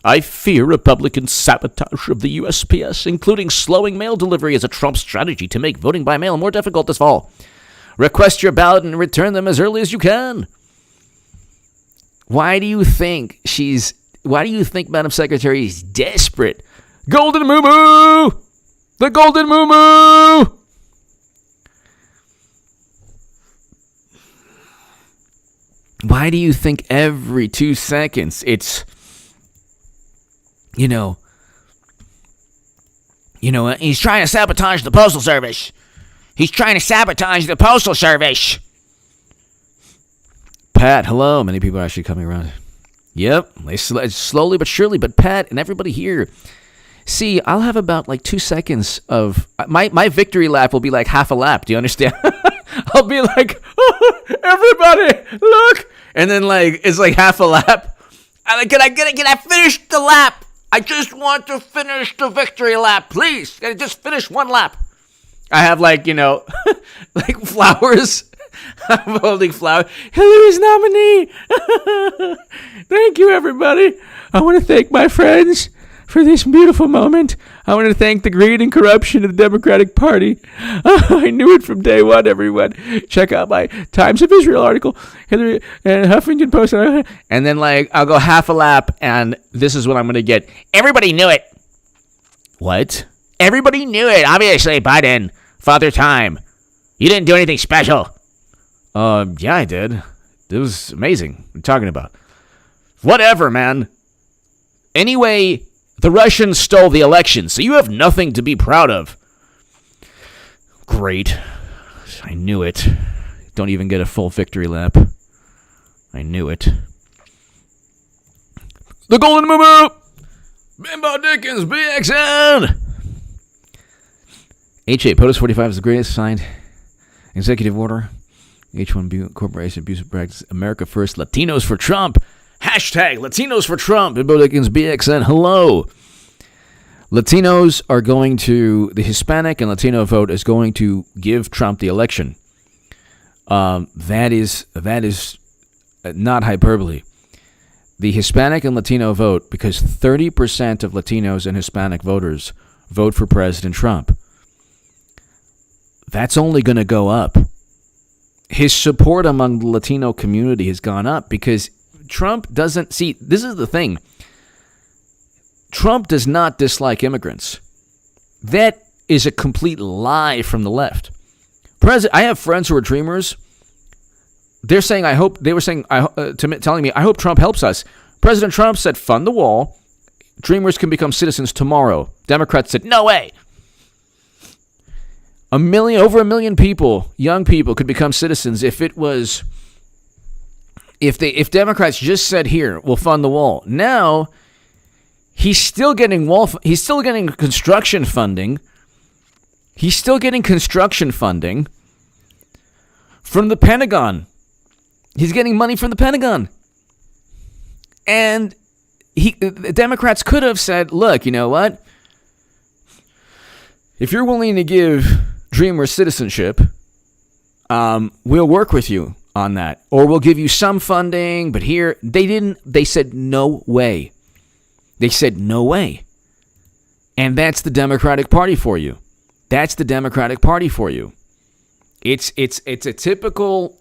I fear Republican sabotage of the USPS, including slowing mail delivery as a Trump strategy to make voting by mail more difficult this fall. Request your ballot and return them as early as you can. Why do you think Madam Secretary is desperate? Golden Moo-Moo! The Golden Moo-Moo! Why do you think every 2 seconds it's, he's trying to sabotage the Postal Service. He's trying to sabotage the Postal Service. Pat, hello. Many people are actually coming around. Yep, slowly but surely. But Pat and everybody here, see, I'll have about 2 seconds of my victory lap will be like half a lap. Do you understand? I'll be like, oh, everybody, look, and then it's like half a lap. Can I finish the lap? I just want to finish the victory lap, please. Can I just finish one lap? I have flowers. I'm holding flowers. Hillary's nominee. Thank you, everybody. I want to thank my friends for this beautiful moment. I want to thank the greed and corruption of the Democratic Party. I knew it from day one, everyone. Check out my Times of Israel article, Hillary and Huffington Post. And then, I'll go half a lap, and this is what I'm going to get. Everybody knew it. What? Everybody knew it. Obviously, Biden, Father Time. You didn't do anything special. Yeah, I did. It was amazing. What are you talking about? Whatever, man. Anyway, the Russians stole the election, so you have nothing to be proud of. Great. I knew it. Don't even get a full victory lap. I knew it. The Golden Moo-Moo! Bimbo Dickens, BXN! H.A. POTUS 45 is the greatest signed executive order. H1B Corporation Abusive Practice. America First. Latinos for Trump. Hashtag Latinos for Trump. Bimbo Dickens, BXN. Hello. Latinos are going to, the Hispanic and Latino vote is going to give Trump the election. That is not hyperbole. The Hispanic and Latino vote, because 30% of Latinos and Hispanic voters vote for President Trump. That's only going to go up. His support among the Latino community has gone up because Trump doesn't, see, this is the thing. Trump does not dislike immigrants. That is a complete lie from the left. I have friends who are dreamers. They're saying, telling me, I hope Trump helps us. President Trump said, fund the wall. Dreamers can become citizens tomorrow. Democrats said, no way. Over a million people, young people, could become citizens if Democrats just said, here, we'll fund the wall. Now, he's still getting construction funding. He's still getting construction funding from the Pentagon. He's getting money from the Pentagon. And the Democrats could have said, look, you know what? If you're willing to give Dreamer citizenship, we'll work with you on that. Or we'll give you some funding, but here, they said no way. They said no way. And that's the Democratic Party for you. That's the Democratic Party for you. It's a typical,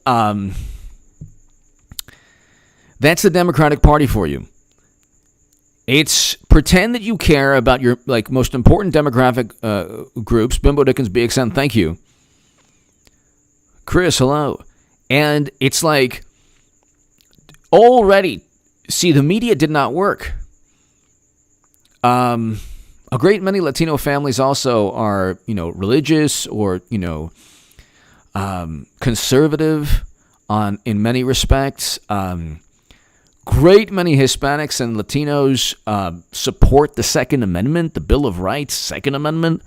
that's the Democratic Party for you. It's pretend that you care about your most important demographic groups. Bimbo Dickens, BXN, thank you. Chris, hello. And it's already, see, the media did not work. A great many Latino families also are, religious or, conservative in many respects. Great many Hispanics and Latinos support the Second Amendment, the Bill of Rights, Second Amendment.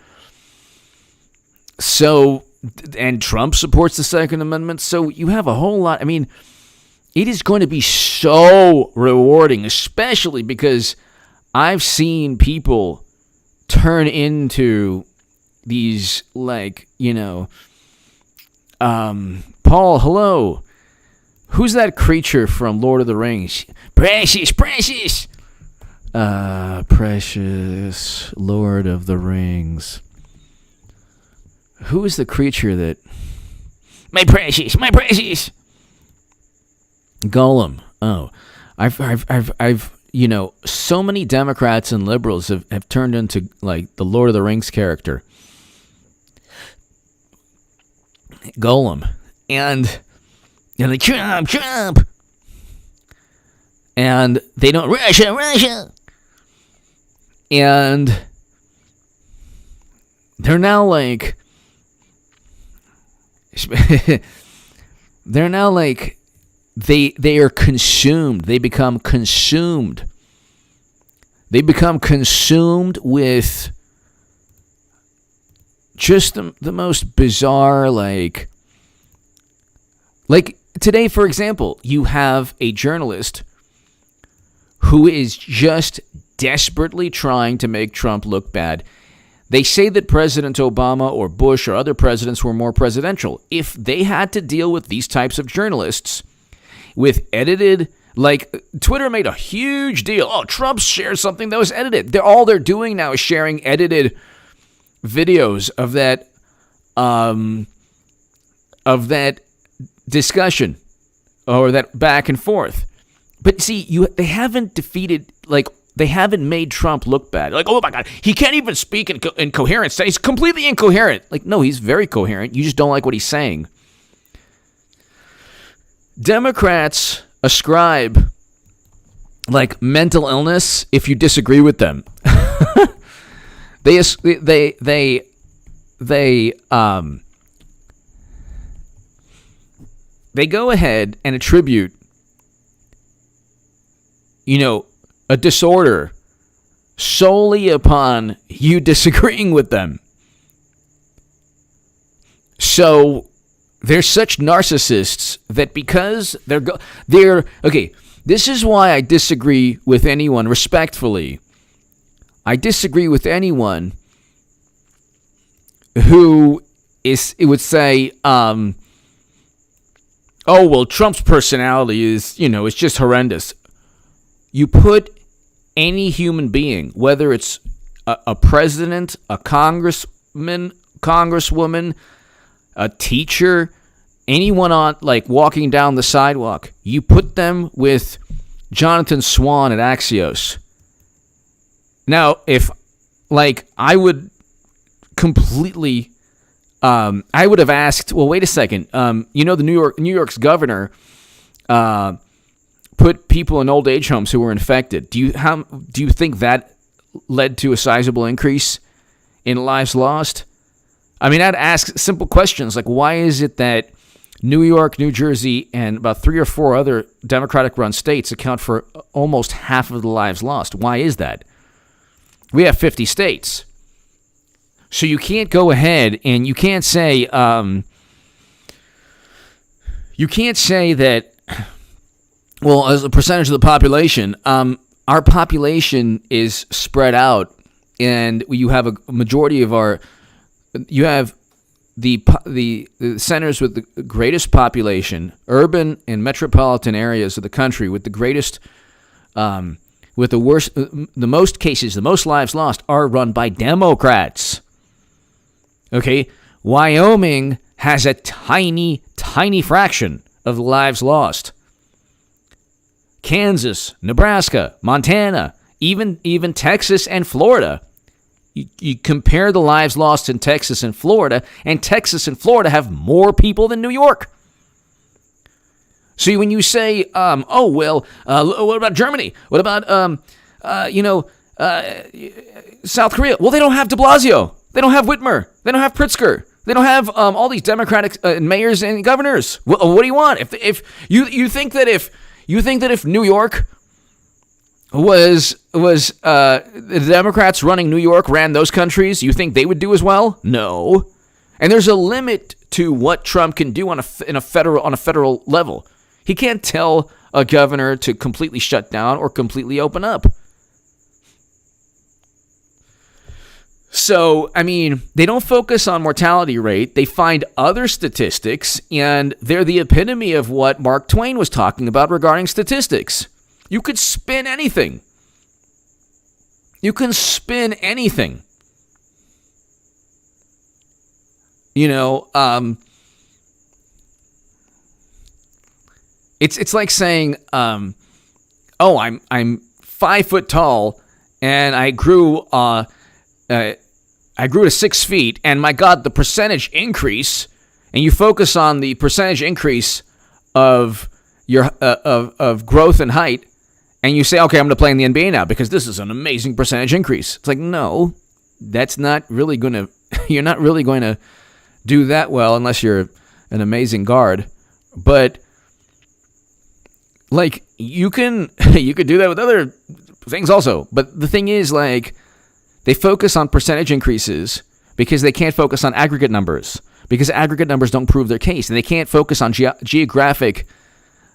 So, and Trump supports the Second Amendment. So you have a whole lot. I mean, it is going to be so rewarding, especially because I've seen people turn into these, Paul, hello. Who's that creature from Lord of the Rings? Precious, precious. Precious Lord of the Rings. Who is the creature that... My precious, my precious. Gollum. Oh, I've so many Democrats and liberals have turned into like the Lord of the Rings character. Gollum. And they Trump. And they don't Russia. And they're now like they are consumed. They become consumed. They become consumed with just the most bizarre, like today, for example, you have a journalist who is just desperately trying to make Trump look bad. They say that President Obama or Bush or other presidents were more presidential. If they had to deal with these types of journalists with edited, like Twitter made a huge deal. Oh, Trump shared something that was edited. All they're doing now is sharing edited videos of that discussion or that back and forth. But see, they haven't defeated, like, they haven't made Trump look bad. Like, oh my God, he can't even speak in coherence. He's completely incoherent. Like, no, he's very coherent. You just don't like what he's saying. Democrats ascribe, like, mental illness if you disagree with them. They go ahead and attribute, a disorder solely upon you disagreeing with them. So they're such narcissists that because they're okay, this is why I disagree with anyone respectfully. I disagree with anyone who would say, oh, well, Trump's personality is, it's just horrendous. You put any human being, whether it's a president, a congressman, congresswoman, a teacher, anyone on, like, walking down the sidewalk, you put them with Jonathan Swan at Axios. Now, if, like, I would completely, I would have asked, well, wait a second, the New York's governor, put people in old age homes who were infected. Do you think that led to a sizable increase in lives lost? I mean, I'd ask simple questions like, why is it that New York, New Jersey, and about 3 or 4 other Democratic-run states account for almost half of the lives lost? Why is that? We have 50 states. So you can't go ahead and you can't say that, well, as a percentage of the population, our population is spread out, and you have a majority of you have the centers with the greatest population, urban and metropolitan areas of the country with the greatest, with the worst, the most cases, the most lives lost are run by Democrats. Okay, Wyoming has a tiny, tiny fraction of the lives lost. Kansas, Nebraska, Montana, even Texas and Florida. You compare the lives lost in Texas and Florida have more people than New York. So when you say, what about Germany? What about, South Korea? Well, they don't have de Blasio. They don't have Whitmer. They don't have Pritzker. They don't have all these Democratic mayors and governors. What do you want? If you think that if New York was the Democrats running New York ran those countries, you think they would do as well? No. And there's a limit to what Trump can do on a federal level. He can't tell a governor to completely shut down or completely open up. So, I mean, they don't focus on mortality rate. They find other statistics, and they're the epitome of what Mark Twain was talking about regarding statistics. You could spin anything. You can spin anything. You know, it's like saying, oh, I'm 5 foot tall, and I grew to 6 feet, and my God, the percentage increase, and you focus on the percentage increase of your of growth and height, and you say, okay, I'm going to play in the NBA now because this is an amazing percentage increase. It's like, no, that's not really going to. You're not really going to do that well unless you're an amazing guard. But like you could do that with other things also. But the thing is, like, they focus on percentage increases because they can't focus on aggregate numbers, because aggregate numbers don't prove their case, and they can't focus on geographic.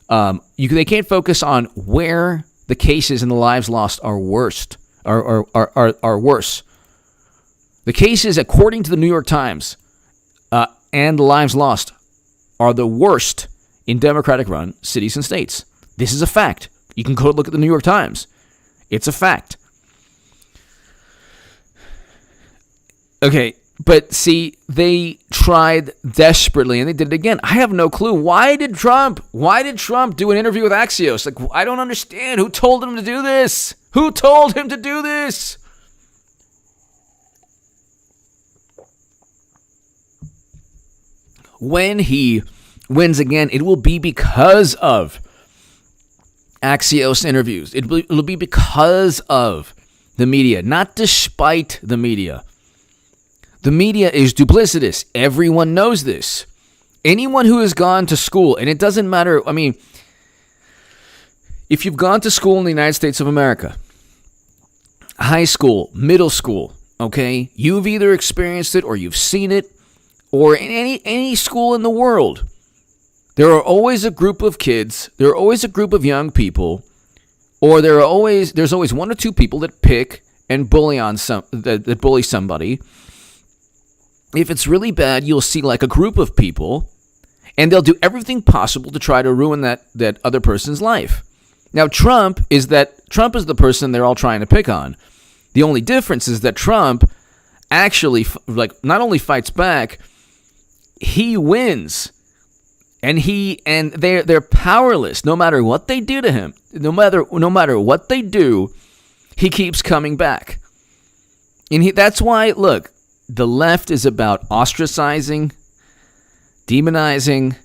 They can't focus on where the cases and the lives lost are worst, are worse. The cases, according to the New York Times, and the lives lost are the worst in Democratic-run cities and states. This is a fact. You can go look at the New York Times. It's a fact. Okay, but see, they tried desperately, and they did it again. I have no clue. Why did Trump do an interview with Axios? Like, I don't understand. Who told him to do this? Who told him to do this? When he wins again, it will be because of Axios interviews. It'll be because of the media, not despite the media. The media is duplicitous. Everyone knows this. Anyone who has gone to school, and it doesn't matter, I mean, if you've gone to school in the United States of America, high school, middle school, okay, you've either experienced it or you've seen it, or in any school in the world, there are always a group of kids, there are always a group of young people, or there's always one or two people that pick and bully that bully somebody. If it's really bad, you'll see like a group of people, and they'll do everything possible to try to ruin that other person's life. Now, Trump is the person they're all trying to pick on. The only difference is that Trump actually not only fights back, he wins, and they're powerless. No matter what they do to him, no matter what they do, he keeps coming back, and that's why. Look, the left is about ostracizing, demonizing,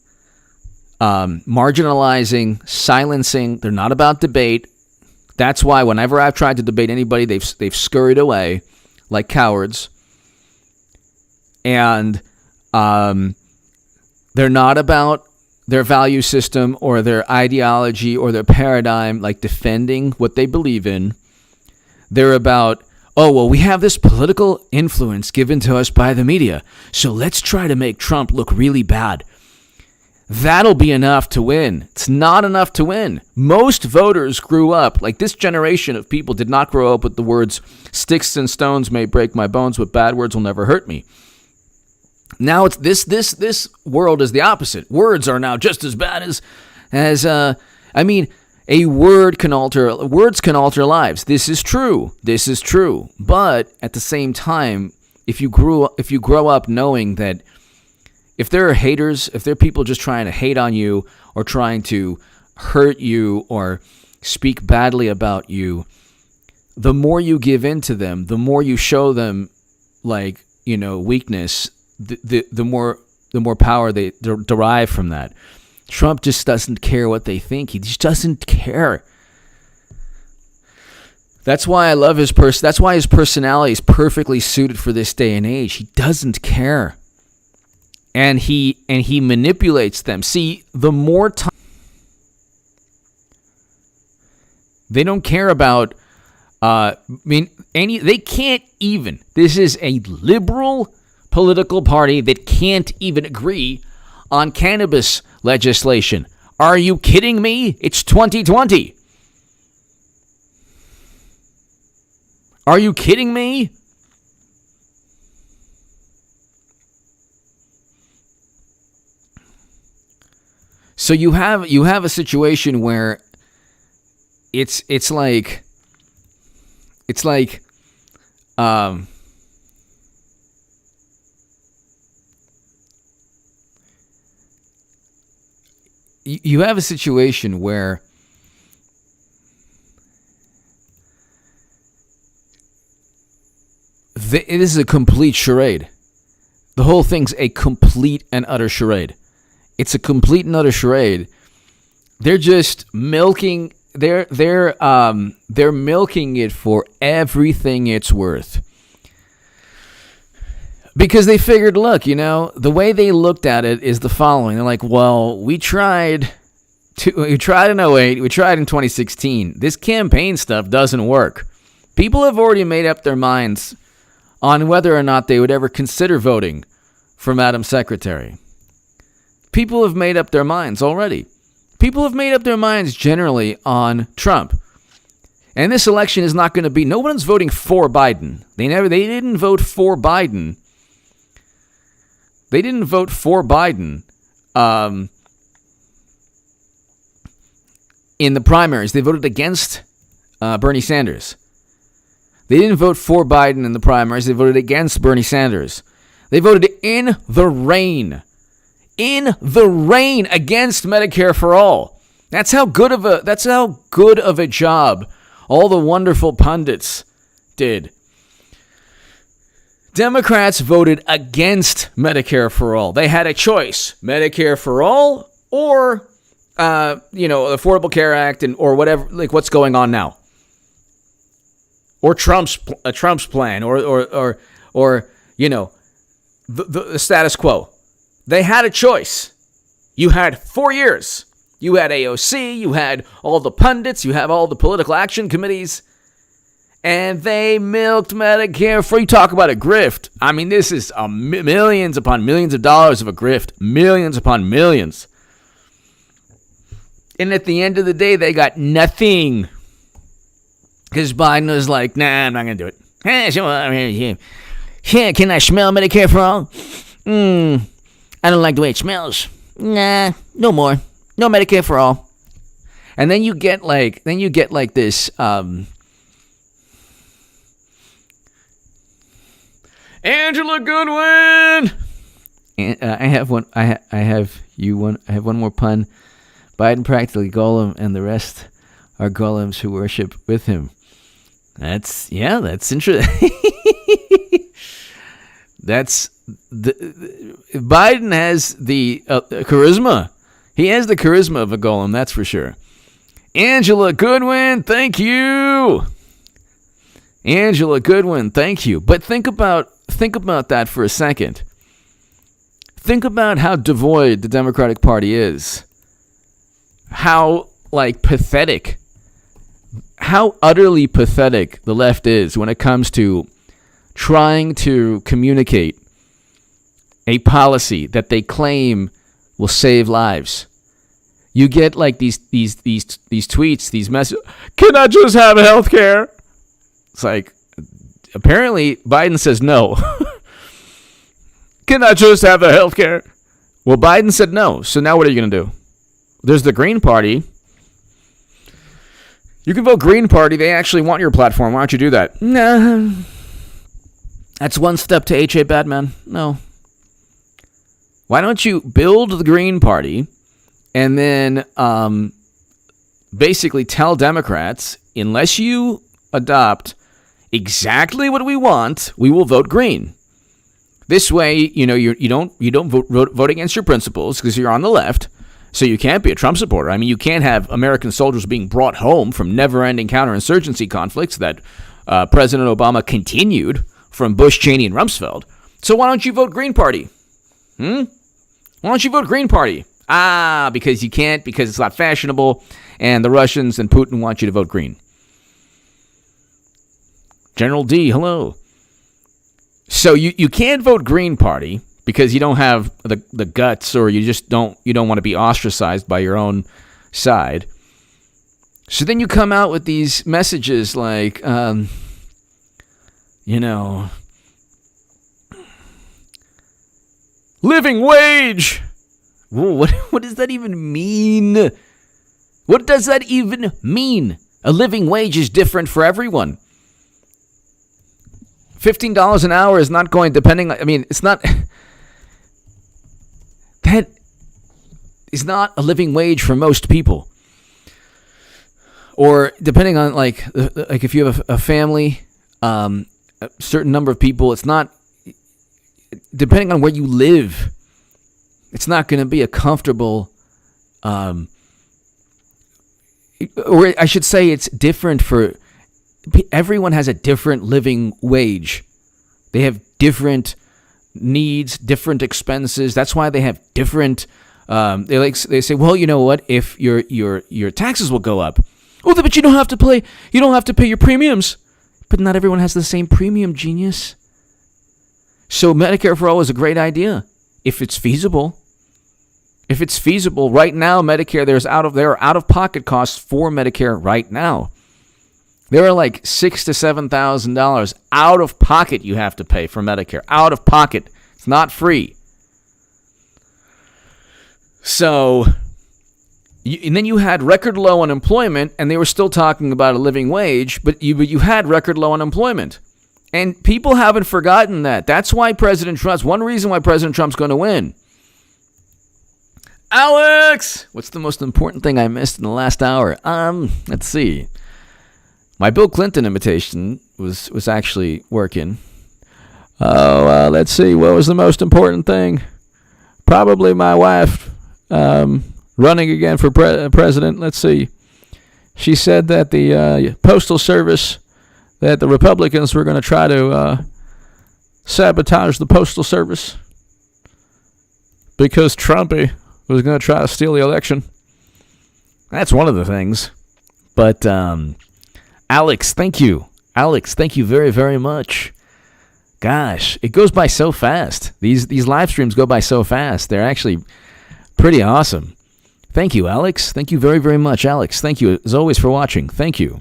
marginalizing, silencing. They're not about debate. That's why whenever I've tried to debate anybody, they've scurried away like cowards. And they're not about their value system or their ideology or their paradigm, like defending what they believe in. They're about, oh, well, we have this political influence given to us by the media, so let's try to make Trump look really bad. That'll be enough to win. It's not enough to win. Most voters grew up, like this generation of people did not grow up with the words, sticks and stones may break my bones, but bad words will never hurt me. Now it's this world is the opposite. Words are now just as bad as words can alter lives. This is true. But at the same time, if you grow up knowing that if there are haters, if there are people just trying to hate on you or trying to hurt you or speak badly about you, the more you give in to them, the more you show them weakness, the more power they derive from that. Trump just doesn't care what they think. He just doesn't care. That's why I love his person. That's why his personality is perfectly suited for this day and age. He doesn't care. And he manipulates them. See, the more time they don't care about they can't even. This is a liberal political party that can't even agree on cannabis legislation. Are you kidding me? It's 2020. Are you kidding me? So you have a situation where it's like you have a situation where it is a complete charade. The whole thing's a complete and utter charade. It's a complete and utter charade. They're just milking. They're milking it for everything it's worth. Because they figured, look, the way they looked at it is the following. They're like, well, we tried in 2008, we tried in 2016. This campaign stuff doesn't work. People have already made up their minds on whether or not they would ever consider voting for Madam Secretary. People have made up their minds already. People have made up their minds generally on Trump. And this election is not going to be, no one's voting for Biden. They didn't vote for Biden. They didn't vote for Biden in the primaries. They voted against Bernie Sanders. They didn't vote for Biden in the primaries. They voted against Bernie Sanders. They voted in the rain against Medicare for all. That's how good of a job all the wonderful pundits did. Democrats voted against Medicare for all. They had a choice: Medicare for all or Affordable Care Act or whatever, like what's going on now. Or Trump's plan, or the status quo. They had a choice. You had 4 years. You had AOC. You had all the pundits. You have all the political action committees, and they milked Medicare for. You talk about a grift. I mean, this is millions upon millions of dollars of a grift, millions upon millions. And at the end of the day, they got nothing. Because Biden was like, nah, I'm not going to do it. Can I smell Medicare for all? I don't like the way it smells. Nah, no more. No Medicare for all. And then you get like this, Angela Goodwin. And I have one more pun. Biden practically Golem, and the rest are golems who worship with him. That's interesting. Biden has the charisma. He has the charisma of a golem, that's for sure. Angela Goodwin, thank you. Angela Goodwin, thank you. But think about that for a second. Think about how devoid the Democratic Party is. How pathetic. How utterly pathetic the left is when it comes to trying to communicate a policy that they claim will save lives. You get like these tweets, these messages. Can I just have health care? It's like, apparently Biden says no. Can I just have the health care? Well, Biden said no. So now what are you going to do? There's the Green Party. You can vote Green Party. They actually want your platform. Why don't you do that? No. That's one step to H.A. Batman. No. Why don't you build the Green Party and then basically tell Democrats, unless you adopt exactly what we want, we will vote green. This way, you don't vote against your principles because you're on the left. So you can't be a Trump supporter. I mean, you can't have American soldiers being brought home from never-ending counterinsurgency conflicts that President Obama continued from Bush, Cheney, and Rumsfeld. So why don't you vote Green Party? Why don't you vote Green Party? Because you can't, because it's not fashionable, and the Russians and Putin want you to vote green. General D, hello. So you can't vote Green Party because you don't have the guts, or you just don't want to be ostracized by your own side. So then you come out with these messages like, living wage. Whoa, what does that even mean? What does that even mean? A living wage is different for everyone. $15 an hour is not going, it's not, that is not a living wage for most people. Or depending on, like if you have a family, a certain number of people, it's not, depending on where you live, it's not going to be a comfortable, or I should say it's different for, everyone has a different living wage. They have different needs, different expenses. That's why they have different, they say, well, you know what, if your taxes will go up. Oh, but you don't have to pay your premiums. But not everyone has the same premium, genius. So Medicare for All is a great idea if it's feasible. If it's feasible, right now, Medicare, there are out-of-pocket costs for Medicare right now. There are like $6,000 to $7,000 out of pocket you have to pay for Medicare. Out of pocket. It's not free. So, and then you had record low unemployment, and they were still talking about a living wage, but you had record low unemployment. And people haven't forgotten that. That's one reason why President Trump's going to win. Alex! What's the most important thing I missed in the last hour? Let's see. My Bill Clinton imitation was actually working. Let's see. What was the most important thing? Probably my wife running again for president. Let's see. She said that the Postal Service, that the Republicans were going to try to sabotage the Postal Service because Trumpy was going to try to steal the election. That's one of the things. But Alex, thank you. Alex, thank you very, very much. Gosh, it goes by so fast. These live streams go by so fast. They're actually pretty awesome. Thank you, Alex. Thank you very, very much, Alex. Thank you, as always, for watching. Thank you.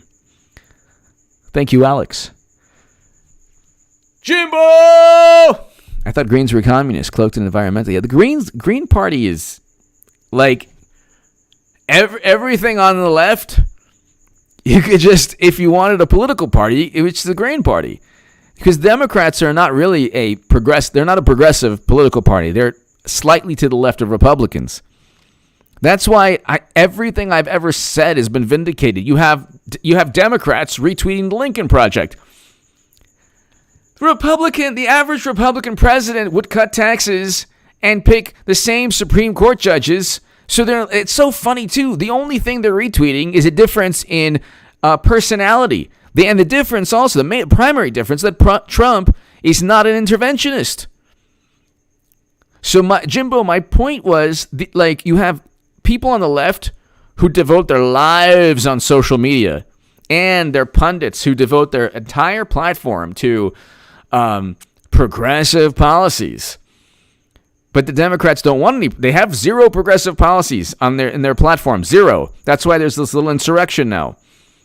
Thank you, Alex. Jimbo! I thought Greens were communists, cloaked in environmental. Yeah, the Green Party is like everything on the left. You could just, if you wanted a political party, it's the Green Party. Because Democrats are not really they're not a progressive political party. They're slightly to the left of Republicans. That's why everything I've ever said has been vindicated. You have Democrats retweeting the Lincoln Project. The average Republican president would cut taxes and pick the same Supreme Court judges. So it's so funny, too. The only thing they're retweeting is a difference in personality. And the difference also, the primary difference, that Trump is not an interventionist. So, my point was, you have people on the left who devote their lives on social media, and their pundits who devote their entire platform to progressive policies. But the Democrats don't want any. They have zero progressive policies in their platform. Zero. That's why there's this little insurrection now.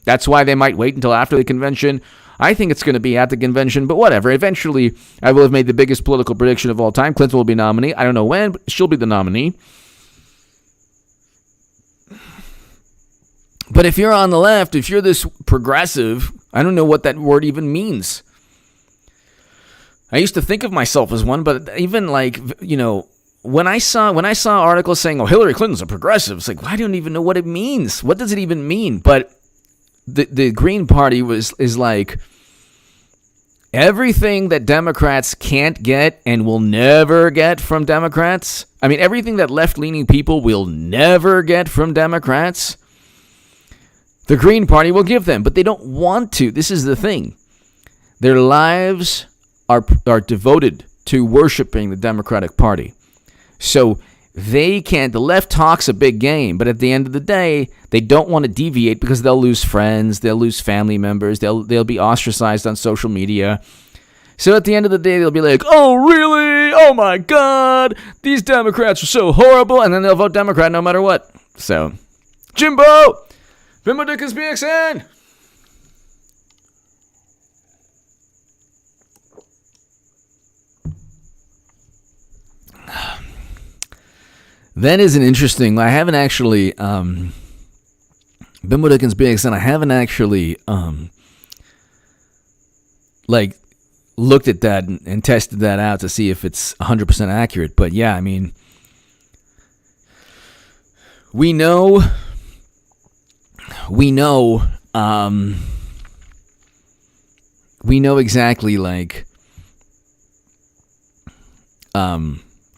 That's why they might wait until after the convention. I think it's going to be at the convention, but whatever. Eventually, I will have made the biggest political prediction of all time. Clinton will be nominee. I don't know when, but she'll be the nominee. But if you're on the left, if you're this progressive, I don't know what that word even means. I used to think of myself as one, but even when I saw articles saying, "Oh, Hillary Clinton's a progressive," it's like, well, I don't even know what it means. What does it even mean? But the Green Party is like everything that Democrats can't get and will never get from Democrats. I mean, everything that left-leaning people will never get from Democrats, the Green Party will give them, but they don't want to. This is the thing. Their lives are devoted to worshiping the Democratic Party. So they can't. The left talks a big game, but at the end of the day, they don't want to deviate because they'll lose friends, they'll lose family members, they'll be ostracized on social media. So at the end of the day, they'll be like, "Oh, really? Oh my God, these Democrats are so horrible," and then they'll vote Democrat no matter what. So, Jimbo Dickens BXN. That is an interesting. I haven't actually. Bimbo Dickens BXN. I haven't actually looked at that and tested that out to see if it's 100% accurate. But yeah, I mean, we know exactly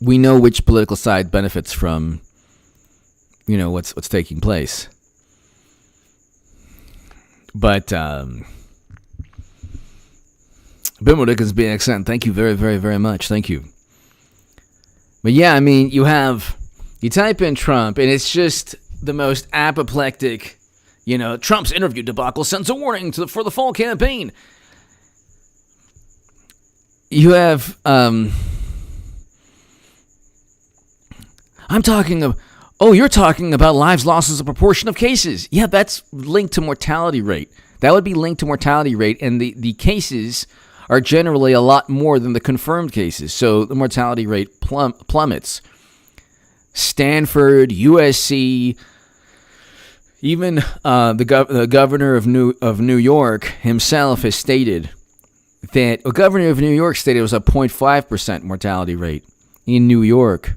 we know which political side benefits from what's taking place. But Bimbo Dickens BXN, thank you very, very, very much. Thank you. But yeah, I mean, you type in Trump, and it's just the most apoplectic, Trump's interview debacle sends a warning for the fall campaign. You have, you're talking about lives lost as a proportion of cases. Yeah, that's linked to mortality rate. That would be linked to mortality rate, and the cases are generally a lot more than the confirmed cases. So the mortality rate plummets. Stanford, USC, even the governor of New York himself has stated that a governor of New York stated it was a 0.5% mortality rate in New York.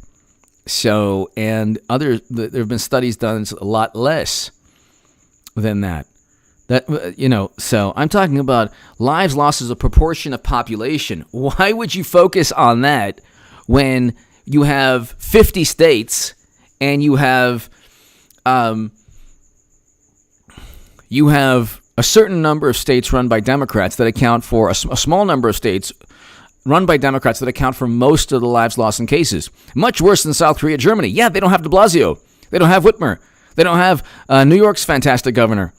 So, and there have been studies done a lot less than that. So I'm talking about lives lost as a proportion of population. Why would you focus on that when you have 50 states and you have a certain number of states run by Democrats that account for a small number of states run by Democrats that account for most of the lives lost in cases? Much worse than South Korea, Germany. Yeah, they don't have de Blasio. They don't have Whitmer. They don't have New York's fantastic governor.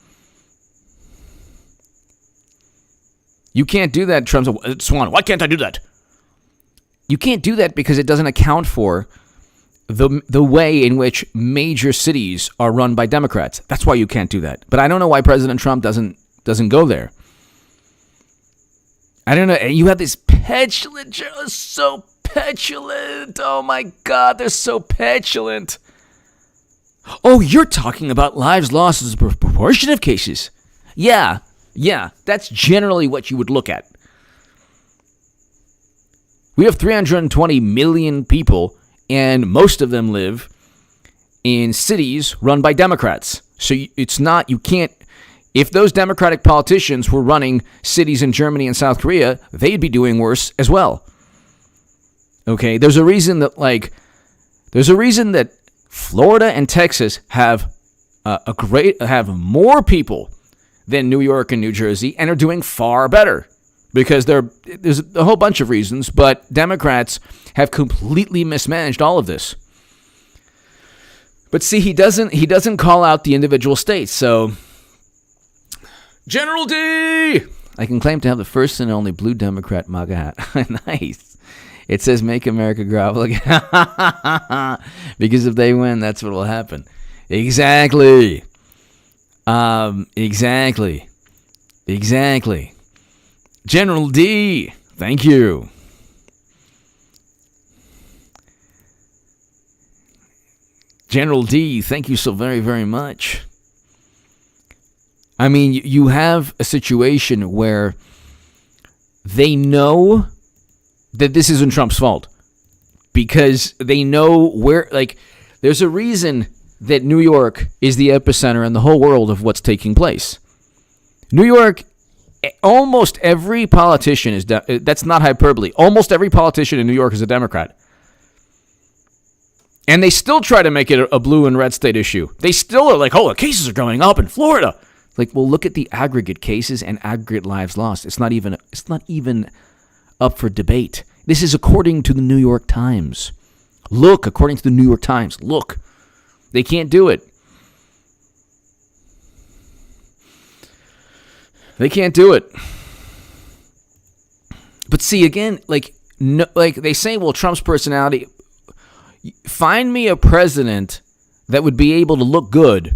You can't do that, Trump. Swan, why can't I do that? You can't do that because it doesn't account for the way in which major cities are run by Democrats. That's why you can't do that. But I don't know why President Trump doesn't go there. I don't know. You have this petulant journalists, so petulant. Oh my God, they're so petulant. Oh, you're talking about lives lost as a proportion of cases. Yeah, that's generally what you would look at. We have 320 million people, and most of them live in cities run by Democrats. So it's not, you can't, if those Democratic politicians were running cities in Germany and South Korea, they'd be doing worse as well. Okay, there's a reason that Florida and Texas have have more people than New York and New Jersey and are doing far better. Because there's a whole bunch of reasons, but Democrats have completely mismanaged all of this. But see, he doesn't call out the individual states. So, General D, I can claim to have the first and only blue Democrat MAGA hat. Nice. It says "Make America Grovel Again." Because if they win, that's what will happen. Exactly. Exactly. General D, thank you. General D, thank you so very, very much. I mean, you have a situation where they know that this isn't Trump's fault because they know where, there's a reason that New York is the epicenter in the whole world of what's taking place. New York, almost every politician is, that's not hyperbole, almost every politician in New York is a Democrat. And they still try to make it a blue and red state issue. They still are like, the cases are going up in Florida. Well, look at the aggregate cases and aggregate lives lost. It's not even up for debate. This is according to the New York Times. Look, according to the New York Times. Look, they can't do it. They can't do it. But see, again, they say, well, Trump's personality. Find me a president that would be able to look good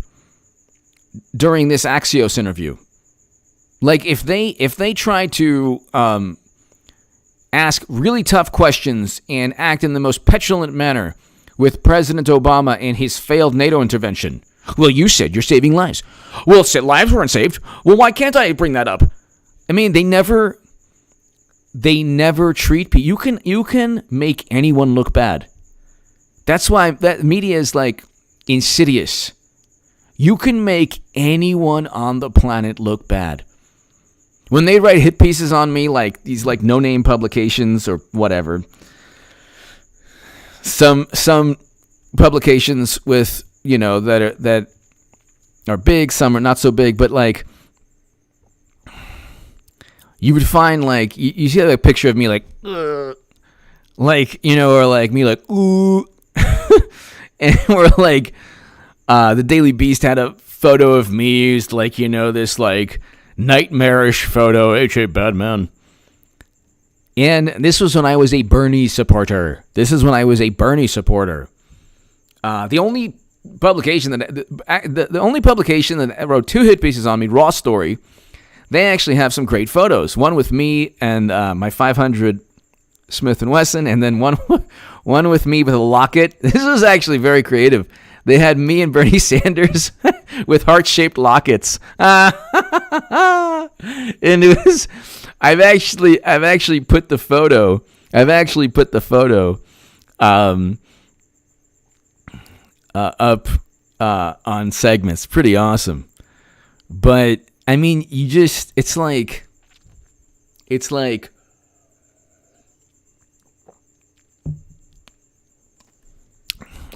during this Axios interview. If they try to ask really tough questions and act in the most petulant manner with President Obama and his failed NATO intervention. Well, you said you're saving lives. Well, lives weren't saved. Well, why can't I bring that up? I mean, they never treat people. You can make anyone look bad. That's why that media is like insidious. You can make anyone on the planet look bad. When they write hit pieces on me, like these like no-name publications or whatever, some publications with, you know, that are big, some are not so big, but like you would find like you see a picture of me like you know, or like me like ooh, and we're like the Daily Beast had a photo of me used like, you know, this like nightmarish photo, H.A. Badman. And this was when I was a Bernie supporter. The only publication that wrote 2 hit pieces on me, Raw Story, they actually have some great photos. One with me and my 500 Smith & Wesson, and then one with me with a locket. This was actually very creative. They had me and Bernie Sanders with heart-shaped lockets. And it was, I've actually put the photo up on segments. Pretty awesome. But I mean, it's like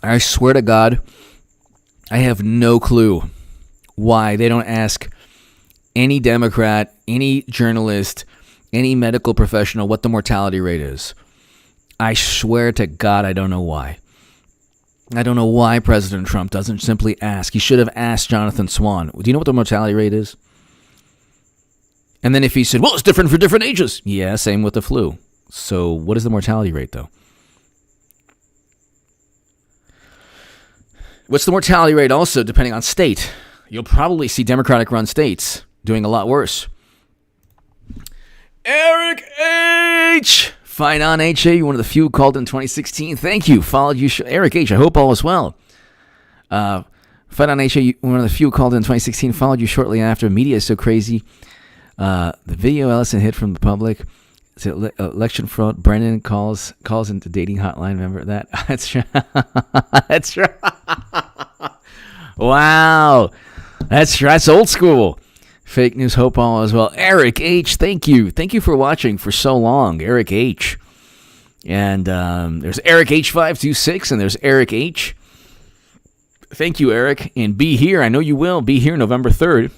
I swear to God, I have no clue why they don't ask any Democrat, any journalist, any medical professional what the mortality rate is. I swear to God, I don't know why. I don't know why President Trump doesn't simply ask. He should have asked Jonathan Swan, do you know what the mortality rate is? And then if he said, well, it's different for different ages. Yeah, same with the flu. So what is the mortality rate, though? What's the mortality rate also, depending on state? You'll probably see Democratic-run states doing a lot worse. Eric H. Fight on, H.A. You're one of the few called in 2016. Thank you. Followed you. Eric H. I hope all is well. Fight on, H.A. One of the few called in 2016. Followed you shortly after. Media is so crazy. The video Ellison hid from the public. It's election fraud. Brennan calls into dating hotline. Remember that? That's right. That's right. Wow. That's old school. Fake news, hope all as well. Eric H, thank you. Thank you for watching for so long. Eric H. And there's Eric H526, and there's Eric H. Thank you, Eric. And be here. I know you will. Be here November 3rd.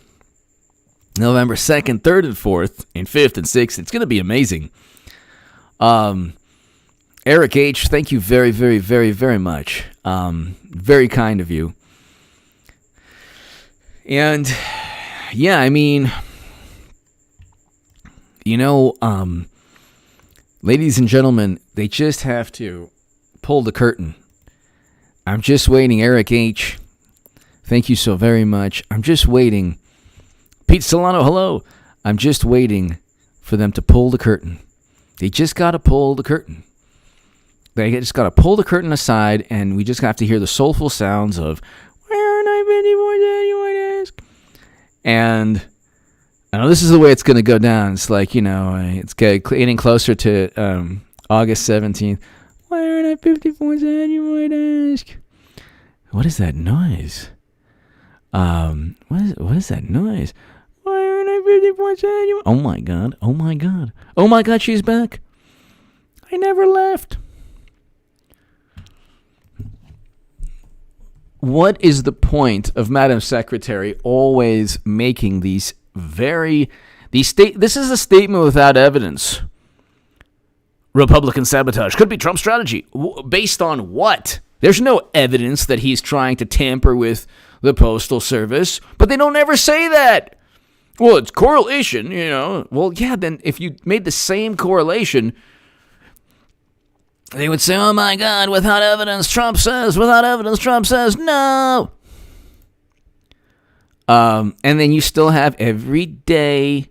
November 2nd, 3rd, and 4th, and 5th, and 6th. It's going to be amazing. Eric H., thank you very, very, very, very much. Very kind of you. And, yeah, I mean, you know, ladies and gentlemen, they just have to pull the curtain. I'm just waiting, Eric H., thank you so very much. I'm just waiting. Pete Solano, hello. I'm just waiting for them to pull the curtain. They just got to pull the curtain. They just got to pull the curtain aside, and we just have to hear the soulful sounds of, where aren't I busy boys that you might ask? And I know this is the way it's going to go down. It's like, you know, it's getting closer to August 17th. Why aren't I 50 points ahead, you might ask? What is that noise? What is that noise? Why aren't I 50 points ahead? Oh my God. Oh my God. Oh my God, she's back. I never left. What is the point of Madam Secretary always making this is a statement without evidence. Republican sabotage could be Trump's strategy. Based on what? There's no evidence that he's trying to tamper with the Postal Service, but they don't ever say that. Well, it's correlation, you know. Well, yeah, then if you made the same correlation, they would say, oh my God, without evidence, Trump says no. And then you still have every day,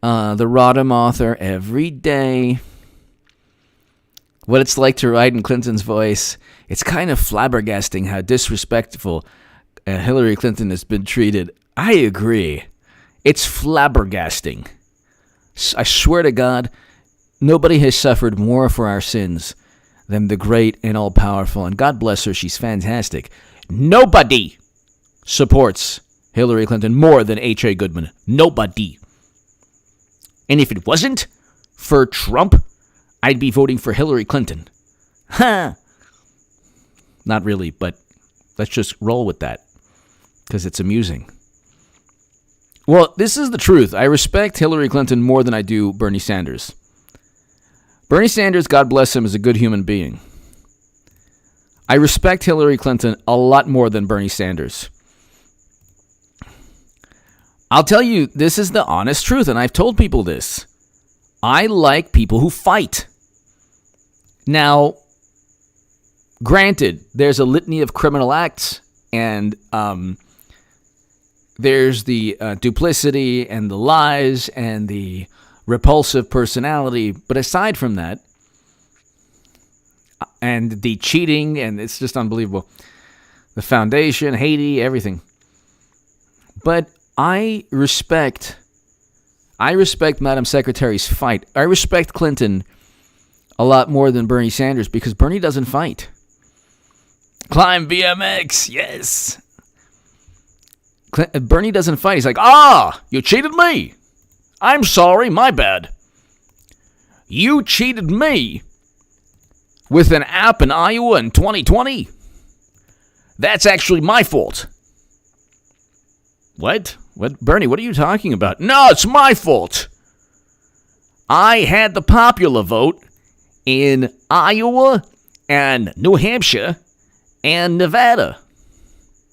the Rodham author, every day, what it's like to write in Clinton's voice. It's kind of flabbergasting how disrespectful Hillary Clinton has been treated. I agree. It's flabbergasting. I swear to God, nobody has suffered more for our sins than the great and all-powerful, and God bless her, she's fantastic. Nobody supports Hillary Clinton more than H.A. Goodman. Nobody. And if it wasn't for Trump, I'd be voting for Hillary Clinton. Ha! Not really, but let's just roll with that because it's amusing. Well, this is the truth. I respect Hillary Clinton more than I do Bernie Sanders. Bernie Sanders, God bless him, is a good human being. I respect Hillary Clinton a lot more than Bernie Sanders. I'll tell you, this is the honest truth, and I've told people this. I like people who fight. Now, granted, there's a litany of criminal acts, and there's the duplicity and the lies and the repulsive personality. But aside from that, and the cheating, and it's just unbelievable. The foundation, Haiti, everything. But I respect Madam Secretary's fight. I respect Clinton a lot more than Bernie Sanders because Bernie doesn't fight. Climb BMX, yes. Bernie doesn't fight. He's like, you cheated me. I'm sorry, my bad. You cheated me with an app in Iowa in 2020. That's actually my fault. What? Bernie, what are you talking about? No, it's my fault. I had the popular vote in Iowa and New Hampshire and Nevada.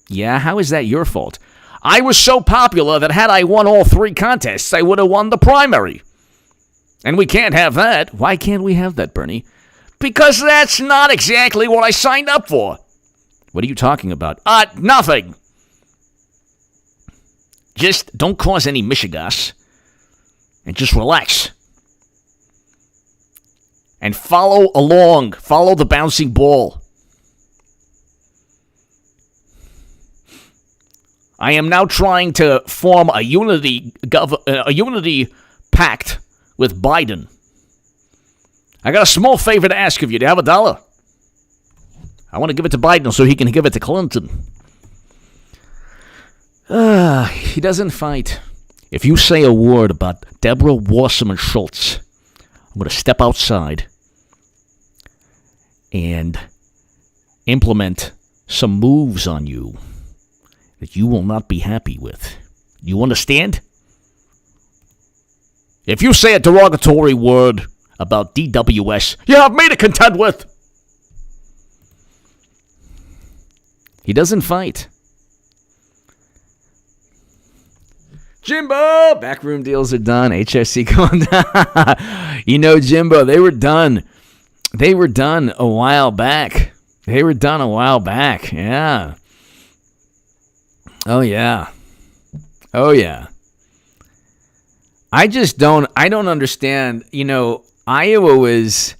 Yeah, how is that your fault? I was so popular that had I won all 3 contests, I would have won the primary. And we can't have that. Why can't we have that, Bernie? Because that's not exactly what I signed up for. What are you talking about? Nothing. Just don't cause any mishigas. And just relax. And follow along. Follow the bouncing ball. I am now trying to form a unity pact with Biden. I got a small favor to ask of you. Do you have $1? I want to give it to Biden so he can give it to Clinton. He doesn't fight. If you say a word about Deborah Wasserman Schultz, I'm going to step outside and implement some moves on you that you will not be happy with. You understand? If you say a derogatory word about DWS, you have me to contend with. He doesn't fight. Jimbo! Backroom deals are done. HSC going down. You know, Jimbo, they were done. They were done a while back. Yeah. Oh, yeah. I don't understand. You know, Iowa was...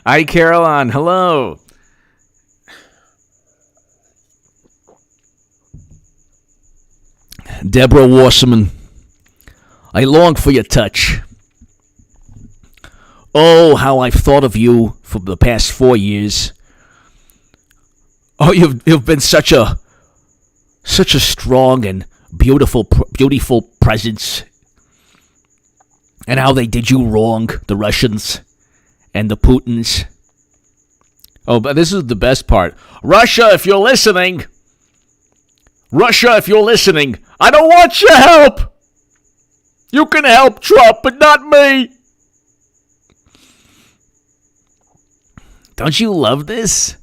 Hi, Caroline. Hello. Deborah Wasserman, I long for your touch. Oh, how I've thought of you for the past 4 years. Oh, you've been such a strong and beautiful presence. And how they did you wrong, the Russians and the Putins. Oh, but this is the best part. Russia, if you're listening, I don't want your help. You can help Trump, but not me. Don't you love this?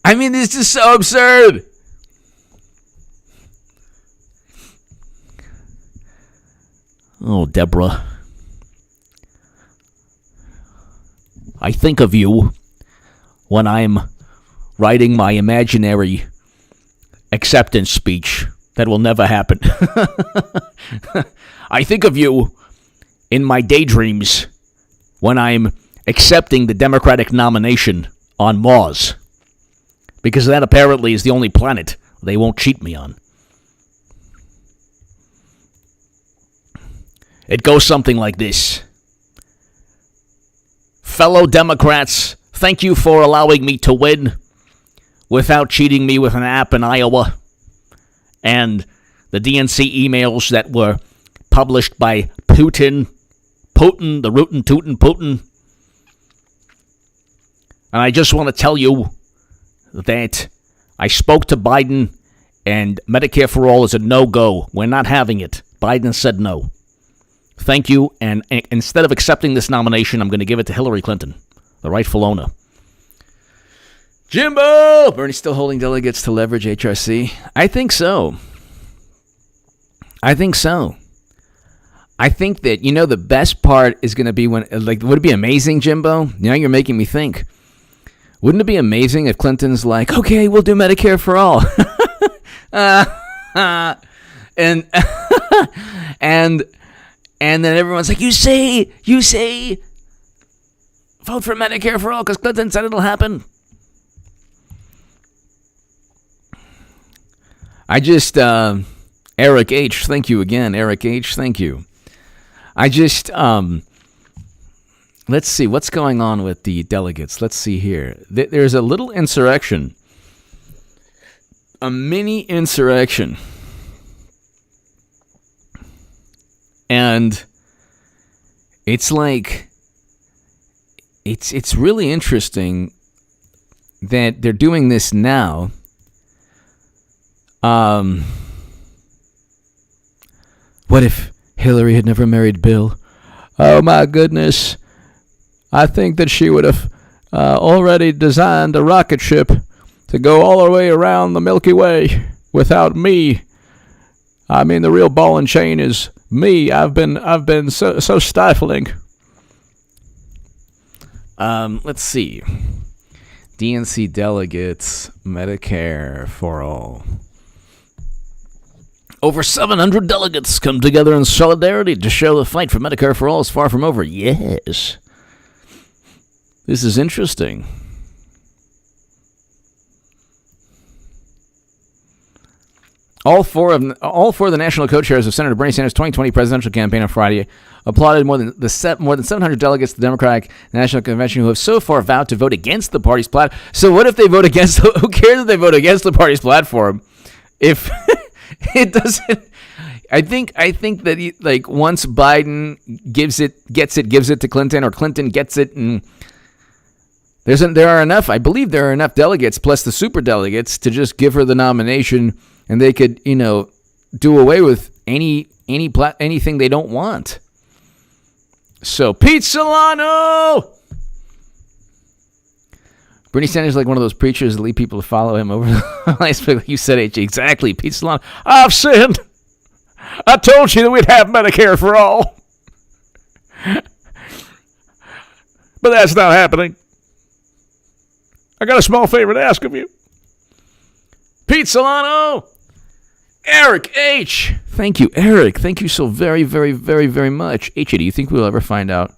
I mean, this is so absurd. Oh, Deborah. I think of you when I'm writing my imaginary acceptance speech that will never happen. I think of you in my daydreams when I'm accepting the Democratic nomination on Mars, because that apparently is the only planet they won't cheat me on. It goes something like this. Fellow Democrats, thank you for allowing me to win without cheating me with an app in Iowa and the DNC emails that were published by Putin, the rootin' tootin' Putin. And I just want to tell you that I spoke to Biden, and Medicare for All is a no-go. We're not having it. Biden said no. Thank you, and instead of accepting this nomination, I'm going to give it to Hillary Clinton, the rightful owner. Jimbo! Bernie's still holding delegates to leverage HRC? I think so. I think that, the best part is going to be when, would it be amazing, Jimbo? Now you're making me think. Wouldn't it be amazing if Clinton's like, okay, we'll do Medicare for all. And then everyone's like, you say, vote for Medicare for all because Clinton said it'll happen. Eric H., thank you again. Eric H., thank you. Let's see, what's going on with the delegates? Let's see here. There's a little insurrection. A mini insurrection. And it's like, it's really interesting that they're doing this now. What if Hillary had never married Bill? Oh my goodness. I think that she would have already designed a rocket ship to go all the way around the Milky Way without me. I mean, the real ball and chain is me. I've been so stifling. Let's see. DNC delegates, Medicare for all. Over 700 delegates come together in solidarity to show the fight for Medicare for all is far from over. Yes. This is interesting. All four of the national co-chairs of Senator Bernie Sanders' 2020 presidential campaign on Friday applauded more than 700 delegates to the Democratic National Convention who have so far vowed to vote against the party's platform. So what if they vote against? Who cares if they vote against the party's platform? If it doesn't, I think that once Biden gives it to Clinton, or Clinton gets it, and there are enough. I believe there are enough delegates plus the super delegates to just give her the nomination. And they could, do away with anything they don't want. So, Pete Solano! Bernie Sanders is like one of those preachers that lead people to follow him over the You said it exactly, Pete Solano. I've sinned. I told you that we'd have Medicare for all. But that's not happening. I got a small favor to ask of you. Pete Solano! Eric H. Thank you, Eric. Thank you so very, very, very, very much. H, do you think we'll ever find out?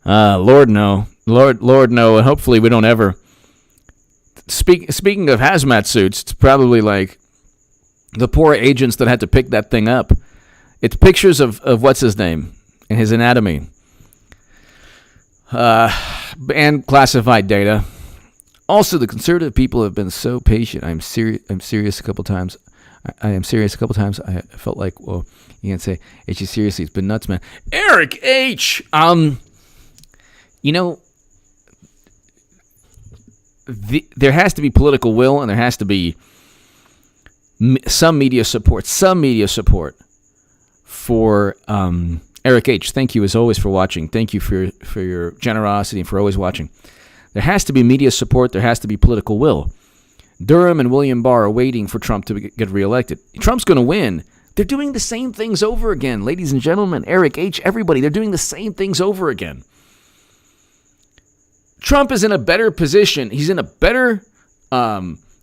Lord, no. Lord, no. And hopefully we don't ever. Speaking of hazmat suits, it's probably like the poor agents that had to pick that thing up. It's pictures of what's his name and his anatomy. And classified data. Also, the conservative people have been so patient. I'm serious a couple times. I am serious a couple times. I felt like, well, you can't say, H, seriously, it's been nuts, man. Eric H. There has to be political will, and there has to be some media support for Eric H. Thank you, as always, for watching. Thank you for your generosity and for always watching. There has to be media support. There has to be political will. Durham and William Barr are waiting for Trump to get reelected. Trump's going to win. They're doing the same things over again. Ladies and gentlemen, Eric H., everybody, they're doing the same things over again. Trump is in a better position. He's in a better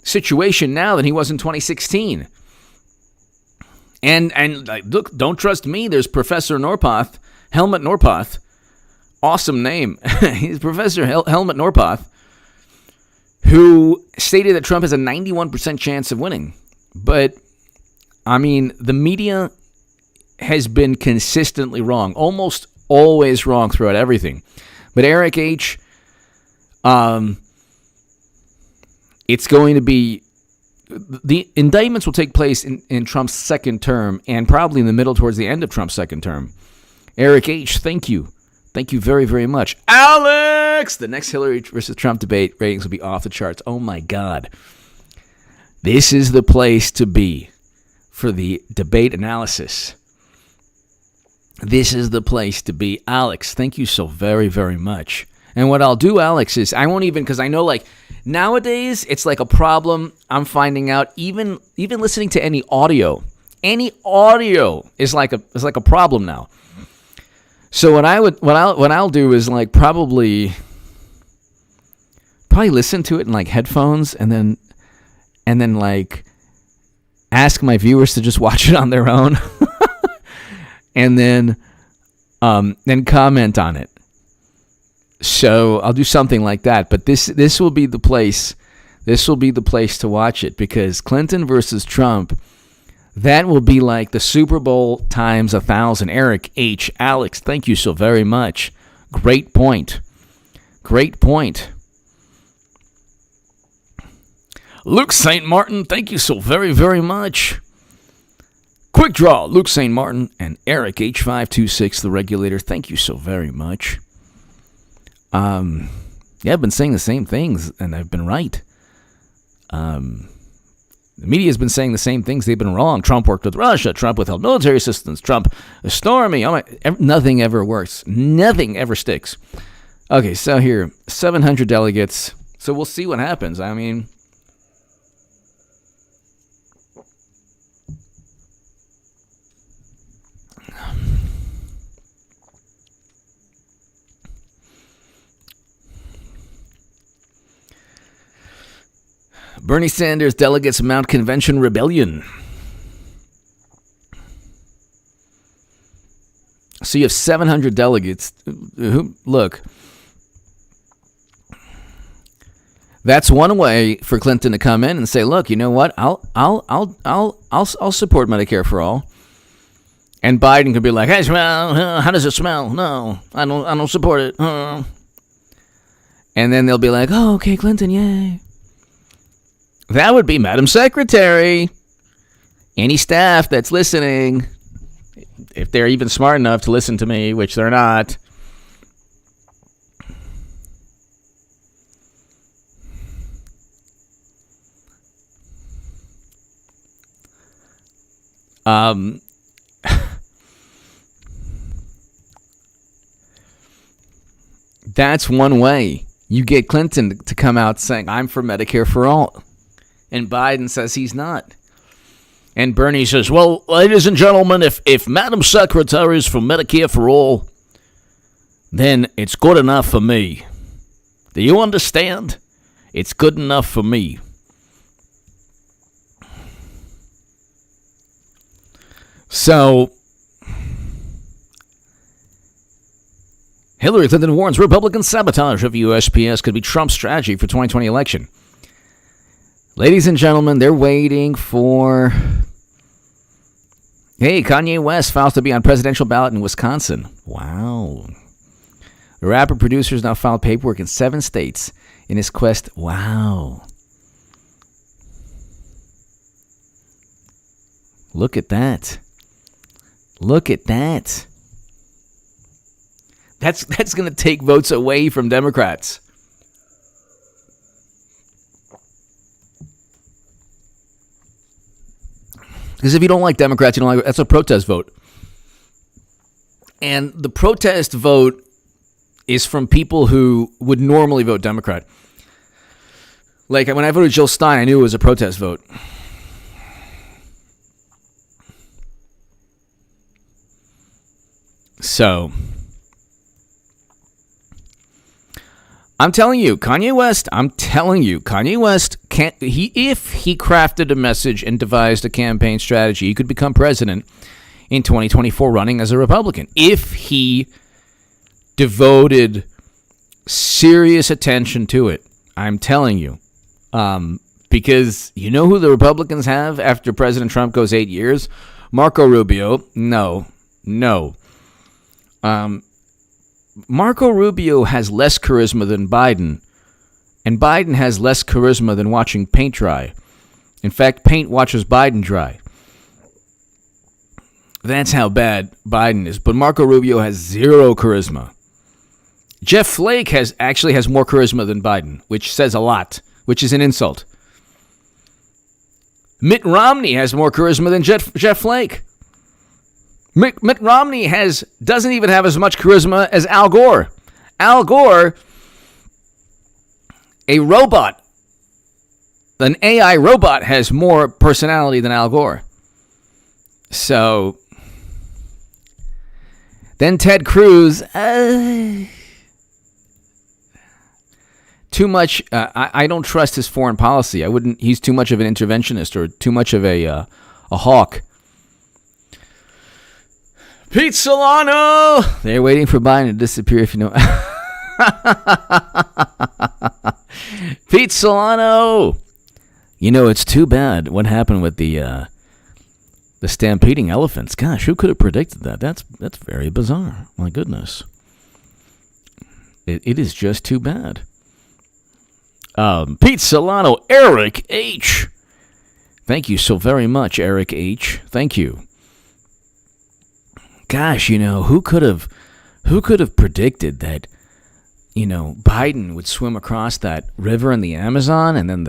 situation now than he was in 2016. And look, don't trust me. There's Professor Norpoth, Helmut Norpoth, awesome name. He's Professor Helmut Norpoth, who stated that Trump has a 91% chance of winning. But, I mean, the media has been consistently wrong, almost always wrong throughout everything. But Eric H., it's going to be, the indictments will take place in Trump's second term and probably in the middle towards the end of Trump's second term. Eric H., thank you. Thank you very, very much. Alex! The next Hillary versus Trump debate ratings will be off the charts. Oh, my God. This is the place to be for the debate analysis. This is the place to be. Alex, thank you so very, very much. And what I'll do, Alex, is I won't even, because I know, like, nowadays, it's like a problem I'm finding out, even listening to any audio is like a problem now. So what I'll do is like probably listen to it in like headphones and then like ask my viewers to just watch it on their own and then comment on it. So I'll do something like that, but this will be the place. This will be the place to watch it, because Clinton versus Trump, that will be like the Super Bowl times 1,000. Eric H. Alex, thank you so very much. Great point. Great point. Luke St. Martin, thank you so very, very much. Quick draw, Luke St. Martin and Eric H526, the regulator, thank you so very much. Yeah, I've been saying the same things, and I've been right. The media has been saying the same things. They've been wrong. Trump worked with Russia. Trump withheld military assistance. Trump stormed me. Nothing ever works. Nothing ever sticks. Okay, so here, 700 delegates. So we'll see what happens. I mean, Bernie Sanders delegates mount convention rebellion. So you have 700 delegates. Look, that's one way for Clinton to come in and say, "Look, you know what? I'll support Medicare for all." And Biden could be like, "Hey, smell? How does it smell? No, I don't support it." And then they'll be like, "Oh, okay, Clinton, yay." That would be Madam Secretary. Any staff that's listening, if they're even smart enough to listen to me, which they're not. That's one way. You get Clinton to come out saying, "I'm for Medicare for all." And Biden says he's not. And Bernie says, "Well, ladies and gentlemen, if Madam Secretary is for Medicare for all, then it's good enough for me. Do you understand? It's good enough for me." So, Hillary Clinton warns Republican sabotage of USPS could be Trump's strategy for 2020 election. Ladies and gentlemen, they're waiting for... Hey, Kanye West files to be on presidential ballot in Wisconsin. Wow. The rapper-producer has now filed paperwork in 7 states in his quest. Wow. Look at that. Look at that. That's going to take votes away from Democrats. Because if you don't like Democrats, you don't like, that's a protest vote. And the protest vote is from people who would normally vote Democrat. Like when I voted Jill Stein, I knew it was a protest vote. So, I'm telling you, Kanye West can't, if he crafted a message and devised a campaign strategy, he could become president in 2024 running as a Republican. If he devoted serious attention to it. I'm telling you. Because you know who the Republicans have after President Trump goes 8 years? Marco Rubio. No. Marco Rubio has less charisma than Biden. And Biden has less charisma than watching paint dry. In fact, paint watches Biden dry. That's how bad Biden is. But Marco Rubio has zero charisma. Jeff Flake actually has more charisma than Biden, which says a lot, which is an insult. Mitt Romney has more charisma than Jeff Flake. Mitt Romney doesn't even have as much charisma as Al Gore. Al Gore, a robot, an AI robot, has more personality than Al Gore. So, then Ted Cruz, too much. I don't trust his foreign policy. He's too much of an interventionist or too much of a hawk. Pete Solano. They're waiting for Biden to disappear. If you know. Pete Solano. You know, it's too bad what happened with the stampeding elephants. Gosh, who could have predicted that? That's very bizarre. My goodness. It is just too bad. Pete Solano, Eric H. Thank you so very much, Eric H. Thank you. Gosh, you know, who could have predicted that, you know, Biden would swim across that river in the Amazon and then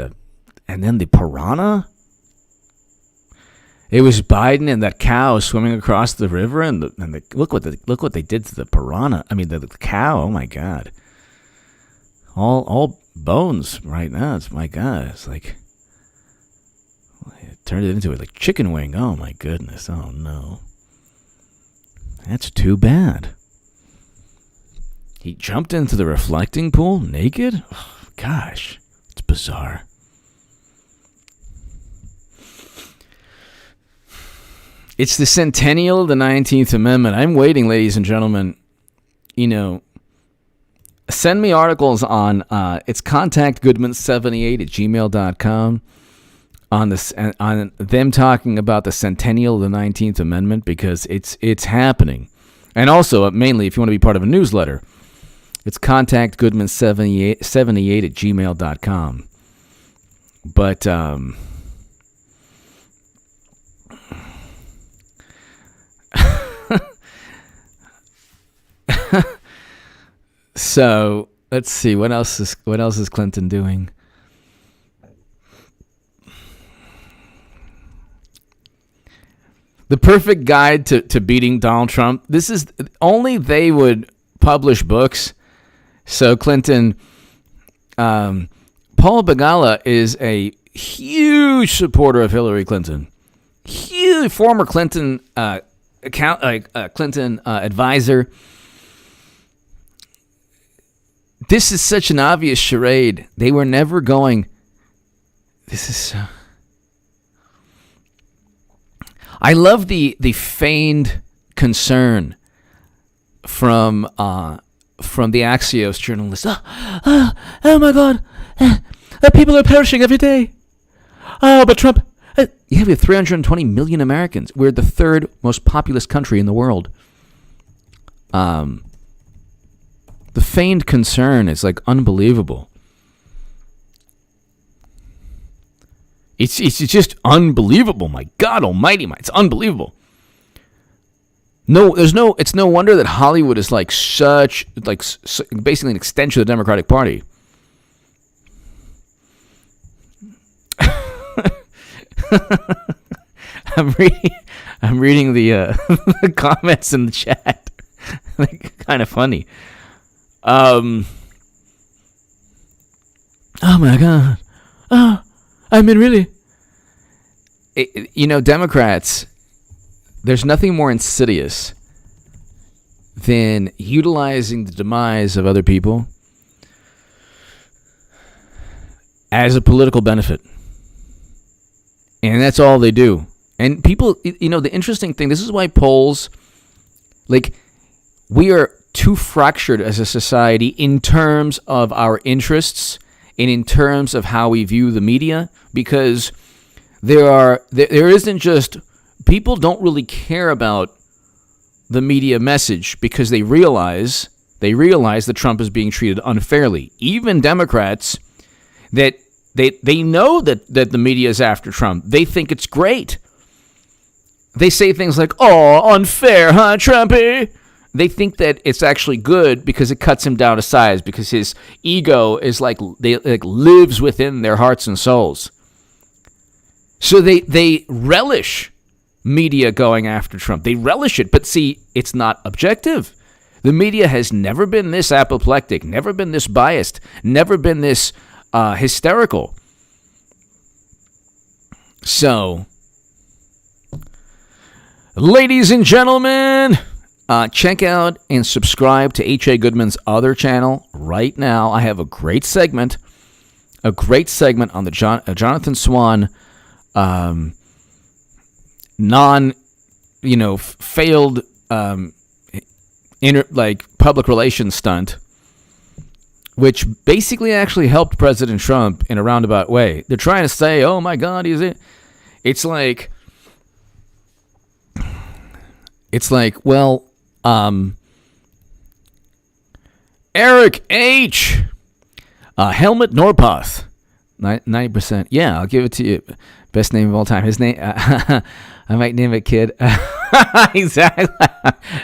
the piranha? It was Biden and that cow swimming across the river and look what they did to the piranha. I mean the cow. Oh my God. All bones right now. It's my God. It's like it turned it into like chicken wing. Oh my goodness. Oh no. That's too bad. He jumped into the reflecting pool naked? Oh, gosh, it's bizarre. It's the centennial of the 19th Amendment. I'm waiting, ladies and gentlemen. You know, send me articles on it's contactgoodman78@gmail.com on them talking about the centennial of the 19th Amendment, because it's happening. And also, mainly, if you want to be part of a newsletter, it's contactgoodman78@gmail.com. But so let's see, what else is Clinton doing? The perfect guide to beating Donald Trump. This is only they would publish books. So Clinton, Paul Begala is a huge supporter of Hillary Clinton. Huge former Clinton Clinton advisor. This is such an obvious charade. They were never going. This is so. I love the feigned concern from the Axios journalist. Oh my God, people are perishing every day. Oh, but Trump. We have 320 million Americans. We're the third most populous country in the world. The feigned concern is like unbelievable. It's just unbelievable. My God Almighty, it's unbelievable. It's no wonder that Hollywood is basically an extension of the Democratic Party. I'm reading the the comments in the chat. Kind of funny. Oh my God. Oh, I mean, really. Democrats, there's nothing more insidious than utilizing the demise of other people as a political benefit. And that's all they do. And people, the interesting thing, this is why polls, we are too fractured as a society in terms of our interests and in terms of how we view the media, because there isn't just, people don't really care about the media message because they realize that Trump is being treated unfairly. Even Democrats, that they know that the media is after Trump. They think it's great. They say things like, "Oh, unfair, huh, Trumpy?" They think that it's actually good because it cuts him down to size, because his ego is lives within their hearts and souls. So they relish media going after Trump. They relish it, but see, it's not objective. The media has never been this apoplectic, never been this biased, never been this hysterical. So, ladies and gentlemen, check out and subscribe to H.A. Goodman's other channel right now. I have a great segment on the Jonathan Swan failed public relations stunt, which basically actually helped President Trump in a roundabout way. They're trying to say, "Oh my God, is it?" It's like, well, Eric H. Helmut Norpoth, 90%. Yeah, I'll give it to you. Best name of all time. His name, I might name it kid. Exactly.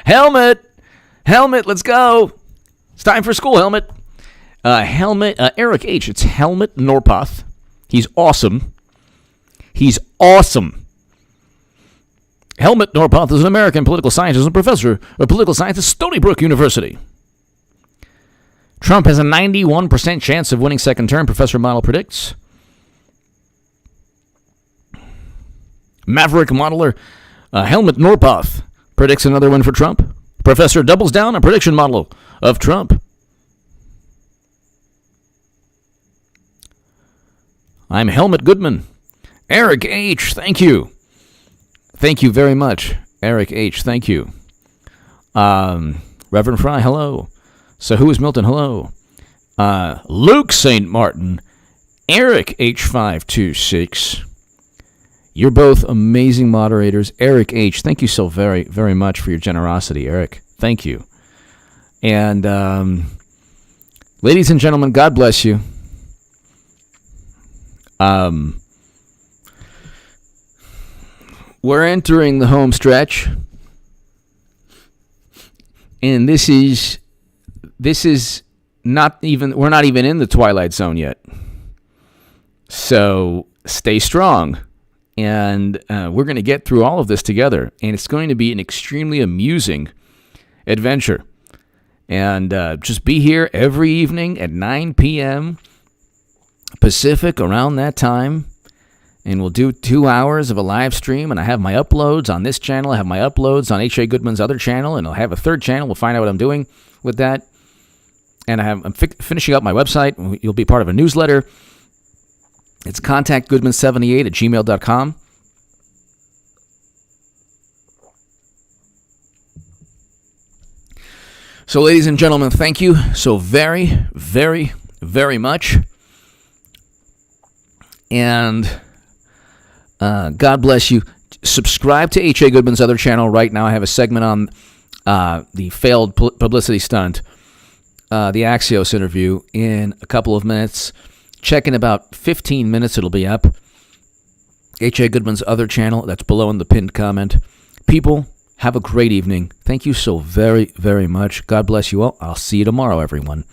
Helmut, let's go. It's time for school, Helmut. Eric H. It's Helmut Norpoth. He's awesome. Helmut Norpoth is an American political scientist and professor of political science at Stony Brook University. Trump has a 91% chance of winning second term, Professor Model predicts. Maverick modeler Helmut Norpoth predicts another win for Trump. Professor doubles down on prediction model of Trump. I'm Helmut Goodman. Eric H., thank you. Thank you very much, Eric H., thank you. Reverend Fry, hello. So who is Milton? Hello. Luke St. Martin, Eric H526. You're both amazing moderators. Eric H., thank you so very, very much for your generosity, Eric. Thank you. And ladies and gentlemen, God bless you. We're entering the home stretch. And this is not even, we're not even in the twilight zone yet. So stay strong. And we're going to get through all of this together. And it's going to be an extremely amusing adventure. And just be here every evening at 9 p.m. Pacific, around that time. And we'll do 2 hours of a live stream. And I have my uploads on this channel. I have my uploads on H.A. Goodman's other channel. And I'll have a third channel. We'll find out what I'm doing with that. And I'm finishing up my website. You'll be part of a newsletter. It's contactgoodman78@gmail.com. So, ladies and gentlemen, thank you so very, very, very much. And God bless you. Subscribe to H.A. Goodman's other channel right now. I have a segment on the failed publicity stunt, the Axios interview, in a couple of minutes. Check in about 15 minutes. It'll be up. H.A. Goodman's other channel. That's below in the pinned comment. People, have a great evening. Thank you so very, very much. God bless you all. I'll see you tomorrow, everyone.